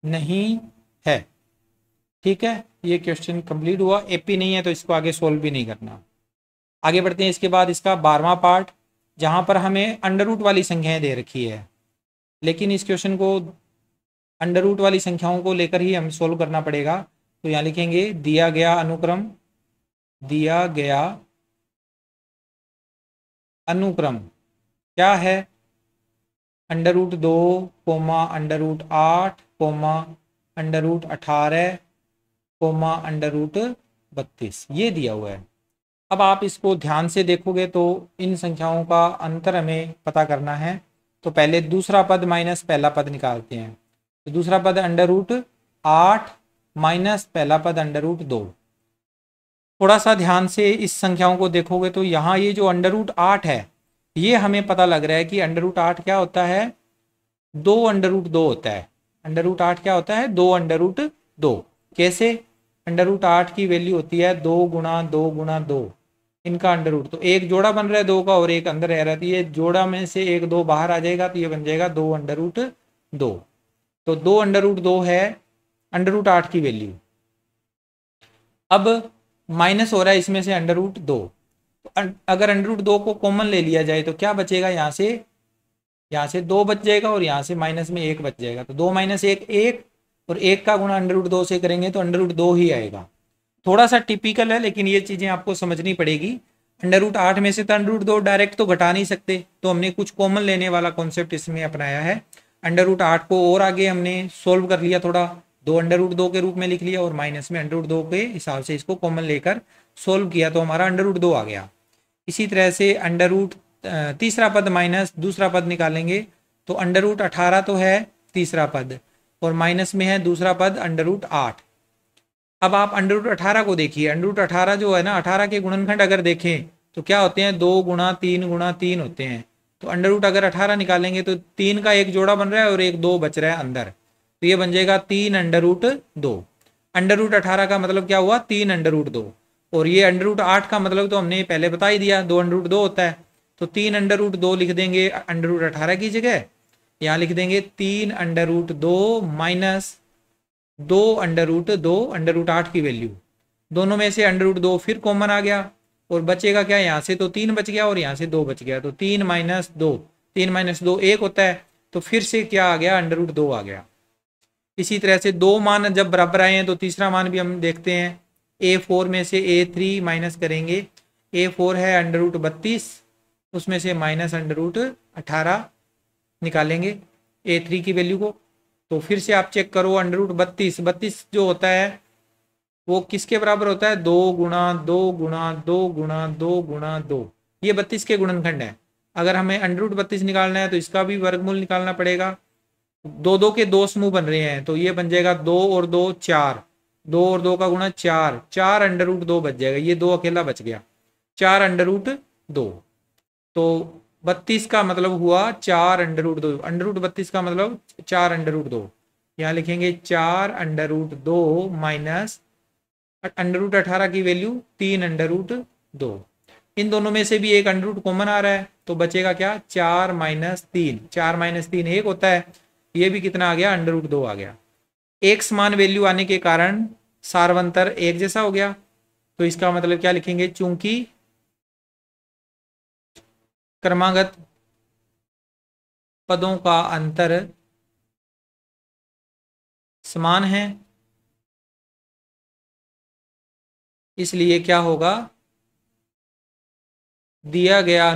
नहीं है। ठीक है, ये क्वेश्चन कंप्लीट हुआ। एपी नहीं है तो इसको आगे सोल्व भी नहीं करना। आगे बढ़ते हैं। इसके बाद इसका 12वां पार्ट, जहां पर हमें अंडर रूट वाली संख्याएं दे रखी है, लेकिन इस क्वेश्चन को अंडर रूट वाली संख्याओं को लेकर ही हम सोल्व करना पड़ेगा। तो यहाँ लिखेंगे दिया गया अनुक्रम, दिया गया अनुक्रम क्या है, under root 2 comma under root 8 comma under root 18 comma under root 32, ये दिया हुआ है। अब आप इसको ध्यान से देखोगे तो इन संख्याओं का अंतर हमें पता करना है। तो पहले दूसरा पद माइनस पहला पद निकालते हैं। तो दूसरा पद अंडर रूट 8 माइनस पहला पद अंडर रूट 2। थोड़ा सा ध्यान से इस संख्याओं को देखोगे तो यहाँ ये जो अंडर रूट 8 है, ये हमें पता लग रहा है कि अंडर रूट 8 क्या होता है, 2 अंडर रूट 2 होता है। अंडर रूट 8 क्या होता है, 2 अंडर रूट 2। कैसे? अंडर रूट 8 की वैल्यू होती है 2 गुणा 2 गुणा 2, इनका अंडर रूट। तो एक जोड़ा बन रहा है 2 का और एक अंदर रह रहा है, तो ये जोड़ा में से एक 2 बाहर आ जाएगा, तो ये बन जाएगा 2 अंडर रूट 2। तो 2 अंडर रूट 2 है अंडर रूट 8 की वैल्यू। अब माइनस हो रहा है इसमें से अंडर रूट 2, तो अगर अंडर रूट 2 को कॉमन ले लिया जाए तो क्या बचेगा, यहाँ से 2 बच जाएगा और यहाँ से माइनस में 1 बच जाएगा। तो 2 माइनस 1 1, और 1 का गुणा अंडर रूट 2 से करेंगे तो अंडर रूट 2 ही आएगा। थोड़ा सा टिपिकल है, लेकिन ये चीज़ें आपको समझनी पड़ेगी। अंडर रूट 8 में से तो अंडर रूट 2 डायरेक्ट तो घटा नहीं सकते, तो हमने कुछ कॉमन लेने वाला कॉन्सेप्ट इसमें अपनाया है। अंडर रूट 8 को और आगे हमने सोल्व कर लिया, थोड़ा 2 अंडर रूट 2 के रूप में लिख लिया और माइनस में अंडर रूट 2 के हिसाब से इसको कॉमन लेकर सोल्व किया, तो हमारा अंडर रूट 2 आ गया। इसी तरह से अंडर रूट तीसरा पद माइनस दूसरा पद निकालेंगे, तो अंडर रूट 18 तो है तीसरा पद और माइनस में है दूसरा पद अंडर रूट 8। अब आप अंडर रूट 18 को देखिए। अंडर रूट 18 जो है ना, 18 के गुणनखंड अगर देखें तो क्या होते हैं, 2 गुणा 3 होते हैं। तो अंडर रूट अगर 18 निकालेंगे तो 3 का एक जोड़ा बन रहा है और एक 2 बच रहा है अंदर, तो ये बन जाएगा 3 अंडर रूट 2। अंडर रूट 18 का मतलब क्या हुआ, 3 अंडर रूट 2, और ये अंडर रूट 8 का मतलब तो हमने पहले बता ही दिया, 2 अंडर रूट 2 होता है। तो 3 अंडर रूट 2 लिख देंगे अंडर रूट 18 की जगह, यहाँ लिख देंगे 3 under root 2 minus 2 under root 8 की वैल्यू। दोनों में से अंडर रूट 2 फिर कॉमन आ गया और बचेगा क्या, यहाँ से तो 3 बच गया और यहाँ से 2 बच गया, तो 3 माइनस 2 1 होता है। तो फिर से क्या आ गया, अंडर रूट 2 आ गया। इसी तरह से दो मान जब बराबर आए हैं तो तीसरा मान भी हम देखते हैं। A4 में से A3 माइनस करेंगे, A4 है अंडर रूट 32, उसमें से माइनस अंडर रूट 18 निकालेंगे A3 की वैल्यू को। तो फिर से आप चेक करो, अंडर रूट 32, 32 जो होता है वो किसके बराबर होता है, 2 गुणा 2 गुणा 2 गुणा 2 गुणा 2, ये 32 के गुणनखंड है। अगर हमें अंडर रूट 32 निकालना है तो इसका भी वर्गमूल निकालना पड़ेगा। दो दो के दो समूह बन रहे हैं तो ये बन जाएगा 2 और 2 4, 2 और 2 का गुणा 4, 4 अंडर रूट 2 बच जाएगा, ये 2 अकेला बच गया, 4 अंडर रूट 2। तो 32 का मतलब हुआ 4 अंडर रूट 2, अंडर रूट 32 का मतलब 4 अंडर रूट 2। यहाँ लिखेंगे 4 under root 2 minus under root 18 की वैल्यू 3 अंडर रूट 2। इन दोनों में से भी एक अंडर रूट कॉमन आ रहा है तो बचेगा क्या, 4 माइनस 3, 4 माइनस 3 1 होता है, ये भी कितना आ गया, अंडर रूट 2 आ गया। एक समान वैल्यू आने के कारण सार्वंतर एक जैसा हो गया। तो इसका मतलब क्या लिखेंगे, चूंकि क्रमागत पदों का अंतर समान है इसलिए क्या होगा, दिया गया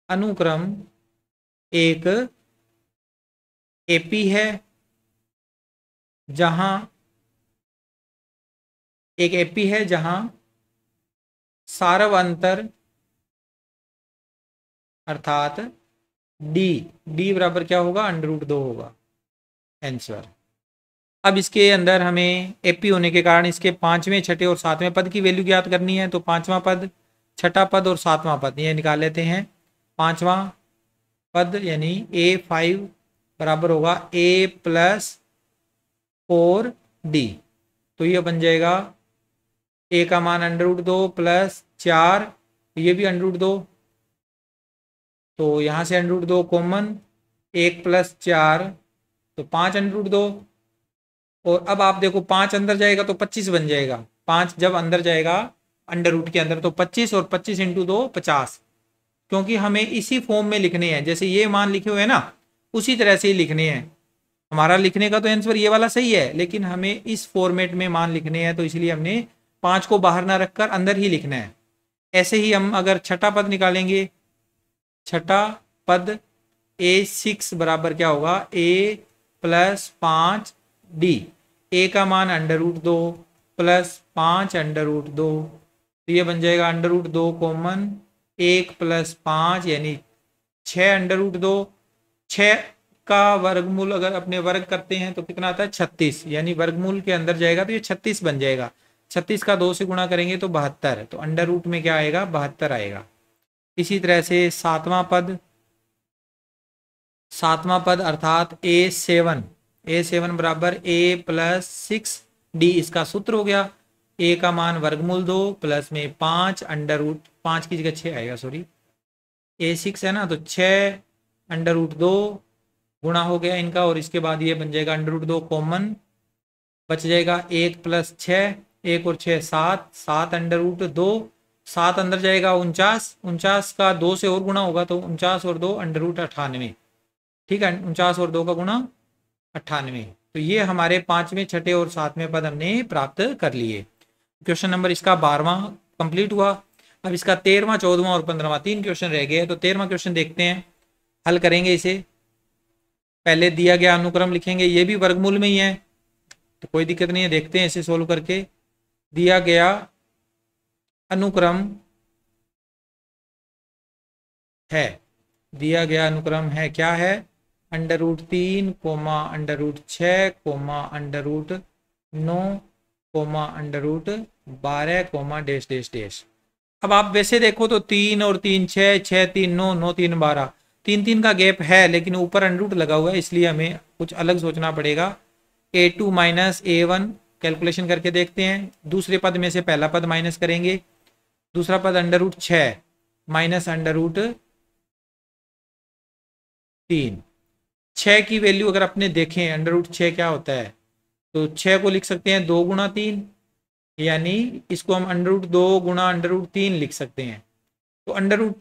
अनुक्रम एक एपी है जहां सार्वंतर अर्थात डी बराबर क्या होगा, अंडर रूट 2 होगा आंसर। अब इसके अंदर हमें एपी होने के कारण इसके पांचवें, छठे और सातवें पद की वैल्यू ज्ञात करनी है। तो पांचवा पद, छठा पद और सातवां पद ये निकाल लेते हैं। पांचवा पद यानी A5 बराबर होगा A प्लस 4D, तो ये बन जाएगा A का मान अंडर रूट 2 प्लस 4, ये भी अंडर रूट 2, तो यहाँ से अंडर रूट 2 कॉमन, 1 प्लस 4 तो 5 अंडर रूट 2। और अब आप देखो 5 अंदर जाएगा तो 25 बन जाएगा, 5 जब अंदर जाएगा अंडर रूट के अंदर तो 25, और 25 इंटू 2 50, क्योंकि हमें इसी फॉर्म में लिखने हैं, जैसे ये मान लिखे हुए हैं ना उसी तरह से ही लिखने हैं। हमारा लिखने का तो आंसर ये वाला सही है, लेकिन हमें इस फॉर्मेट में मान लिखने हैं तो इसलिए हमने 5 को बाहर ना रखकर अंदर ही लिखना है। ऐसे ही हम अगर छठा पद निकालेंगे, छठा पद A6 बराबर क्या होगा, A प्लस 5D, A का मान under root 2 plus 5 under root 2, तो ये बन जाएगा अंडर रूट 2 कॉमन, 1 प्लस 5 यानी 6 अंडर रूट 2। 6 का वर्गमूल अगर अपने वर्ग करते हैं तो कितना आता है, 36, यानी वर्गमूल के अंदर जाएगा तो ये 36 बन जाएगा। 36 का 2 से गुणा करेंगे तो 72, तो अंडर रूट में क्या आएगा, 72 आएगा। इसी तरह से सातवां पद अर्थात A7 बराबर A प्लस 6D, इसका सूत्र हो गया, A का मान वर्गमूल 2 प्लस में 5 अंडर रूट 5 की जगह 6 आएगा, सॉरी A6 है ना, तो 6 अंडर रूट 2 गुणा हो गया इनका, और इसके बाद ये बन जाएगा अंडर रूट 2 कॉमन, बच जाएगा 1 प्लस 6, 1 और 6 7, 7 अंडर रूट 2, 7 अंदर जाएगा 49, 49 का 2 से और गुणा होगा तो 49 और 2 अंडर रूट 98, ठीक है, 49 और 2 का गुणा 98। तो ये हमारे पांचवें, छठे और सातवें पद हमने प्राप्त कर लिए। क्वेश्चन नंबर इसका 12वां कंप्लीट हुआ। अब इसका 13वां, 14वां और 15वां 3 क्वेश्चन रह गए। तो 13वां क्वेश्चन देखते हैं, हल करेंगे इसे। पहले दिया गया अनुक्रम लिखेंगे, ये भी वर्गमूल में ही है तो कोई दिक्कत नहीं है, देखते हैं इसे सोल्व करके। दिया गया अनुक्रम है क्या है, under root 3 comma under root 6 comma under root 9 comma under root 12 comma dash dash dash. अब आप वैसे देखो तो 3 और 3 6, 6 3 9, 9 3 12, 3 का गैप है, लेकिन ऊपर अंडर रूट लगा हुआ है, इसलिए हमें कुछ अलग सोचना पड़ेगा। A2 माइनस A1 कैलकुलेशन करके देखते हैं। दूसरे पद में से पहला पद माइनस करेंगे, दूसरा पद under root 6 minus under root 3। 6 की वैल्यू अगर अपने देखें, अंडर रूट 6 क्या होता है, तो 6 को लिख सकते हैं 2 गुणा 3, यानी इसको हम अंडर रूट 2 गुणा अंडर रूट 3 लिख सकते हैं। तो अंडर रूट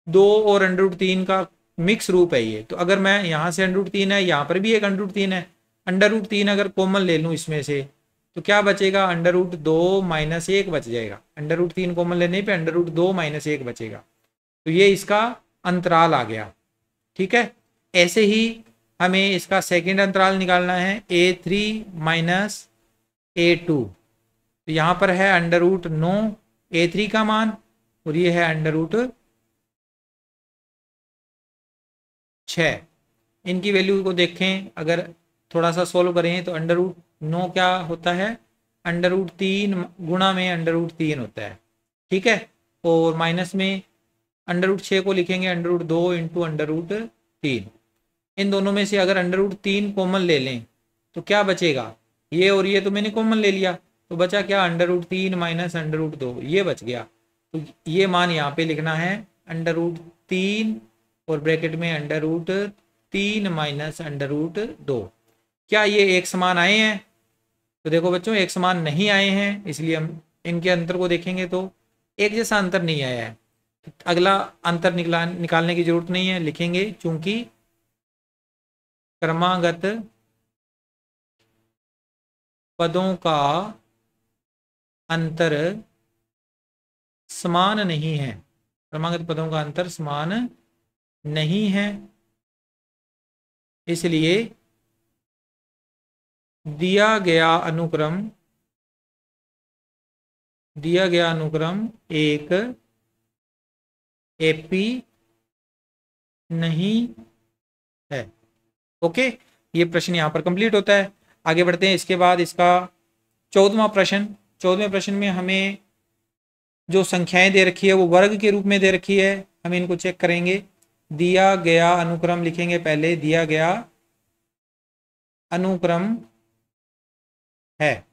2 और √3 का मिक्स रूप है ये। तो अगर मैं यहाँ से √3 है, यहाँ पर भी एक √3 है, √3 अगर कॉमन ले लूँ इसमें से तो क्या बचेगा, √2 माइनस 1 बच जाएगा। √3 कॉमन लेने पे √2 माइनस 1 बचेगा। तो ये इसका अंतराल आ गया। ठीक है, ऐसे ही हमें इसका सेकंड अंतराल निकालना है, A3 माइनस A2। तो यहाँ पर है √9 A3 का मान और ये है √6। इनकी वैल्यू को देखें, अगर थोड़ा सा सोल्व करें तो √9 क्या होता है, √3 गुणा में √3 होता है। ठीक है, और माइनस में √6 को लिखेंगे √2 इंटू √3। इन दोनों में से अगर √3 कॉमन ले लें तो क्या बचेगा, ये और ये तो मैंने कॉमन ले लिया, तो बचा क्या, √3 माइनस √2, ये बच गया। तो ये मान यहाँ पे लिखना है √3 और ब्रैकेट में √3 माइनस √2। क्या ये एक समान आए हैं, तो देखो बच्चों एक समान नहीं आए हैं, इसलिए हम इनके अंतर को देखेंगे तो एक जैसा अंतर नहीं आया है। अगला अंतर निकालने की जरूरत नहीं है, लिखेंगे चूंकि क्रमागत पदों का अंतर समान नहीं है, क्रमागत पदों का अंतर समान नहीं है, इसलिए दिया गया अनुक्रम एक एपी नहीं है। ओके, ये प्रश्न यहां पर कंप्लीट होता है। आगे बढ़ते हैं, इसके बाद इसका 14वां प्रश्न। 14वें प्रश्न में हमें जो संख्याएं दे रखी है वो वर्ग के रूप में दे रखी है, हम इनको चेक करेंगे। दिया गया अनुक्रम लिखेंगे पहले, दिया गया अनुक्रम है,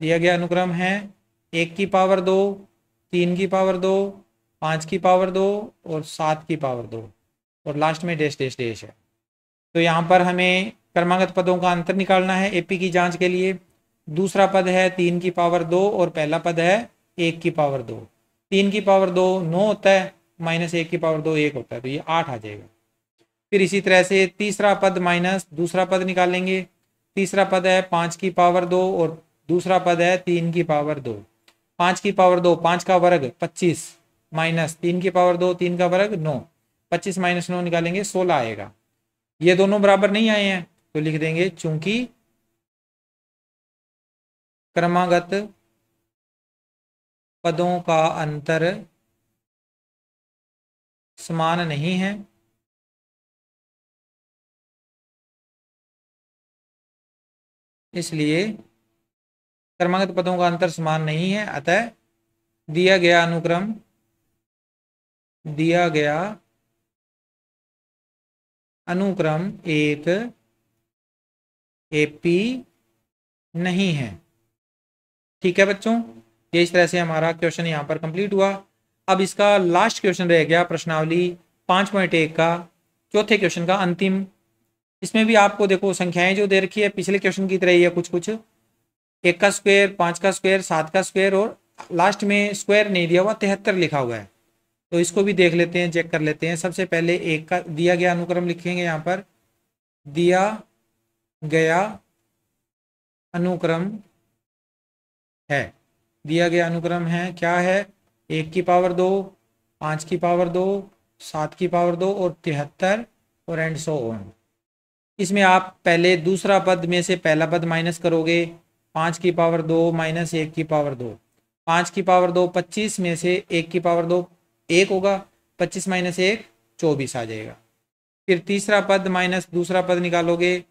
दिया गया अनुक्रम है 1 की पावर 2, 3 की पावर 2, 5 की पावर 2 और 7 की पावर 2 और लास्ट में डैश डैश डैश है। तो यहाँ पर हमें क्रमागत पदों का अंतर निकालना है एपी की जांच के लिए। दूसरा पद है 3 की पावर 2 और पहला पद है 1 की पावर 2। 3 की पावर 2 9 होता है, माइनस 1 की पावर 2 1 होता है, तो ये 8 आ जाएगा। फिर इसी तरह से तीसरा पद माइनस दूसरा पद निकालेंगे। तीसरा पद है 5 की पावर 2 और दूसरा पद है 3 की पावर 2। 5 की पावर 2, 5 का वर्ग 25 माइनस 3 की पावर 2, 3 का वर्ग 9, 25 माइनस 9 निकालेंगे 16 आएगा। ये दोनों बराबर नहीं आए हैं तो लिख देंगे चूंकि क्रमागत पदों का अंतर समान नहीं है, इसलिए क्रमागत पदों का अंतर समान नहीं है, अतः दिया गया अनुक्रम एक एपी नहीं है। ठीक है बच्चों, ये इस तरह से हमारा क्वेश्चन यहाँ पर कंप्लीट हुआ। अब इसका लास्ट क्वेश्चन रह गया प्रश्नावली 5.1 का, चौथे क्वेश्चन का अंतिम। इसमें भी आपको देखो संख्याएं जो दे रखी है पिछले क्वेश्चन की तरह ही है, कुछ कुछ 1 का स्क्वायर, 5 का स्क्वायर, 7 का स्क्वायर और लास्ट में स्क्वायर नहीं दिया हुआ, 73 लिखा हुआ है। तो इसको भी देख लेते हैं, चेक कर लेते हैं। सबसे पहले एक का दिया गया अनुक्रम लिखेंगे, यहाँ पर दिया गया अनुक्रम है, दिया गया अनुक्रम है क्या है, 1 की पावर 2, 5 की पावर 2, 7 की पावर 2 और 73 और एंड सो ऑन। इसमें आप पहले दूसरा पद में से पहला पद माइनस करोगे, 5 की पावर 2 माइनस 1 की पावर 2, 5 की पावर 2 25 में से 1 की पावर 2 1 होगा, 25 माइनस 1 24 आ जाएगा। फिर तीसरा पद माइनस दूसरा पद निकालोगे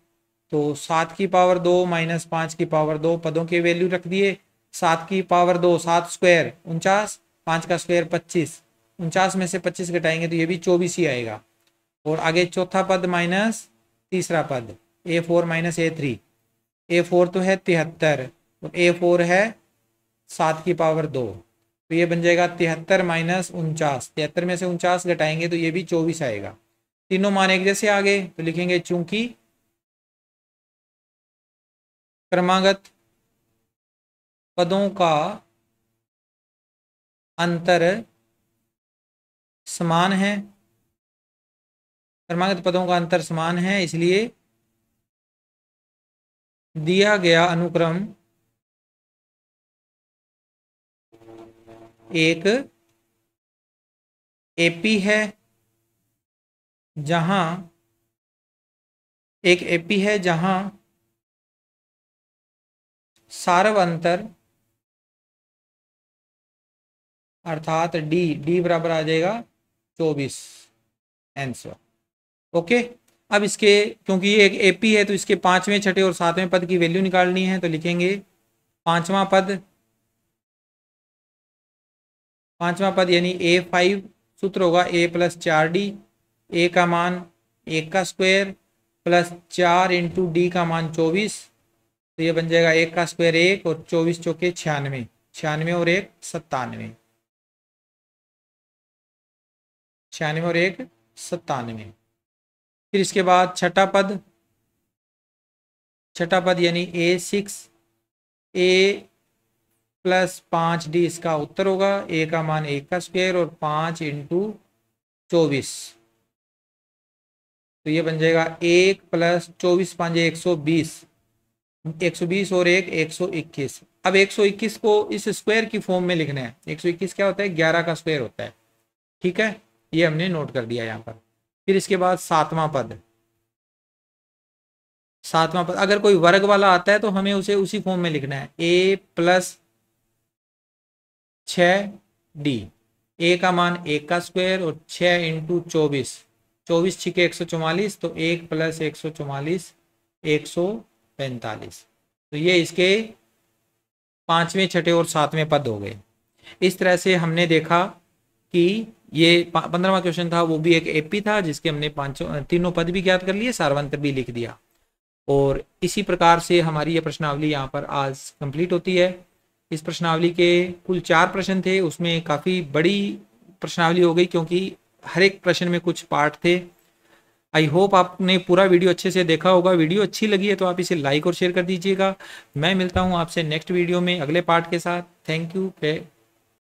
तो 7 की पावर 2 माइनस 5 की पावर 2, पदों के वैल्यू रख दिए। 7 की पावर 2 7 स्क्वायर 49, 5 का स्क्वायर 25, 49 में से 25 घटाएंगे तो ये भी 24 ही आएगा। और आगे चौथा पद माइनस तीसरा पद A4 माइनस A3, A4 तो है 73 और A4 है 7 की पावर 2, तो ये बन जाएगा 73 माइनस 49, 73 में से 49 घटाएंगे तो ये भी 24 आएगा। तीनों मान एक जैसे आ गए तो लिखेंगे चूंकि क्रमागत पदों का अंतर समान है, क्रमागत पदों का अंतर समान है, इसलिए दिया गया अनुक्रम एक एपी है जहां सारव अंतर अर्थात डी बराबर आ जाएगा 24 आंसर। ओके, अब इसके क्योंकि ये एक एपी है तो इसके 5वें, 6ठे और 7वें पद की वैल्यू निकालनी है, तो लिखेंगे 5वां पद यानी A5, सूत्र होगा A + 4D, A का मान 1 का स्क्वायर प्लस 4 इंटू डी का मान 24, तो ये बन जाएगा 1 का स्क्वायर 1 और 24 चौके 96, 96 और 1 97, 96 और 1 97। फिर इसके बाद छठा पद यानी A6, A + 5D इसका उत्तर होगा, A का मान 1 का स्क्वायर और 5 इंटू 24, तो ये बन जाएगा 1 + 24 5 120, 120 और 1 121। अब 121 को इस स्क्वायर की फॉर्म में लिखना है। 121 क्या होता है? 11 का स्क्वायर होता है। ठीक है, ये हमने नोट कर दिया यहाँ पर। फिर इसके बाद सातवां पद अगर कोई वर्ग वाला आता है तो हमें उसे उसी फॉर्म में लिखना है। A + 6D, A का मान 1 का स्क्वायर और 6 इंटू 24, 24 छिके 144, तो 1 + 144 145, तो ये इसके 5वें, 6ठे और 7वें पद हो गए। इस तरह से हमने देखा कि ये 15वां क्वेश्चन था, वो भी एक एपी था जिसके हमने तीनों पद भी ज्ञात कर लिए, सारवंतर भी लिख दिया। और इसी प्रकार से हमारी ये प्रश्नावली यहाँ पर आज कंप्लीट होती है। इस प्रश्नावली के कुल 4 प्रश्न थे, उसमें काफ़ी बड़ी प्रश्नावली हो गई क्योंकि हर एक प्रश्न में कुछ पार्ट थे। आई होप आपने पूरा वीडियो अच्छे से देखा होगा। वीडियो अच्छी लगी है तो आप इसे लाइक और शेयर कर दीजिएगा। मैं मिलता हूँ आपसे नेक्स्ट वीडियो में अगले पार्ट के साथ। Thank you.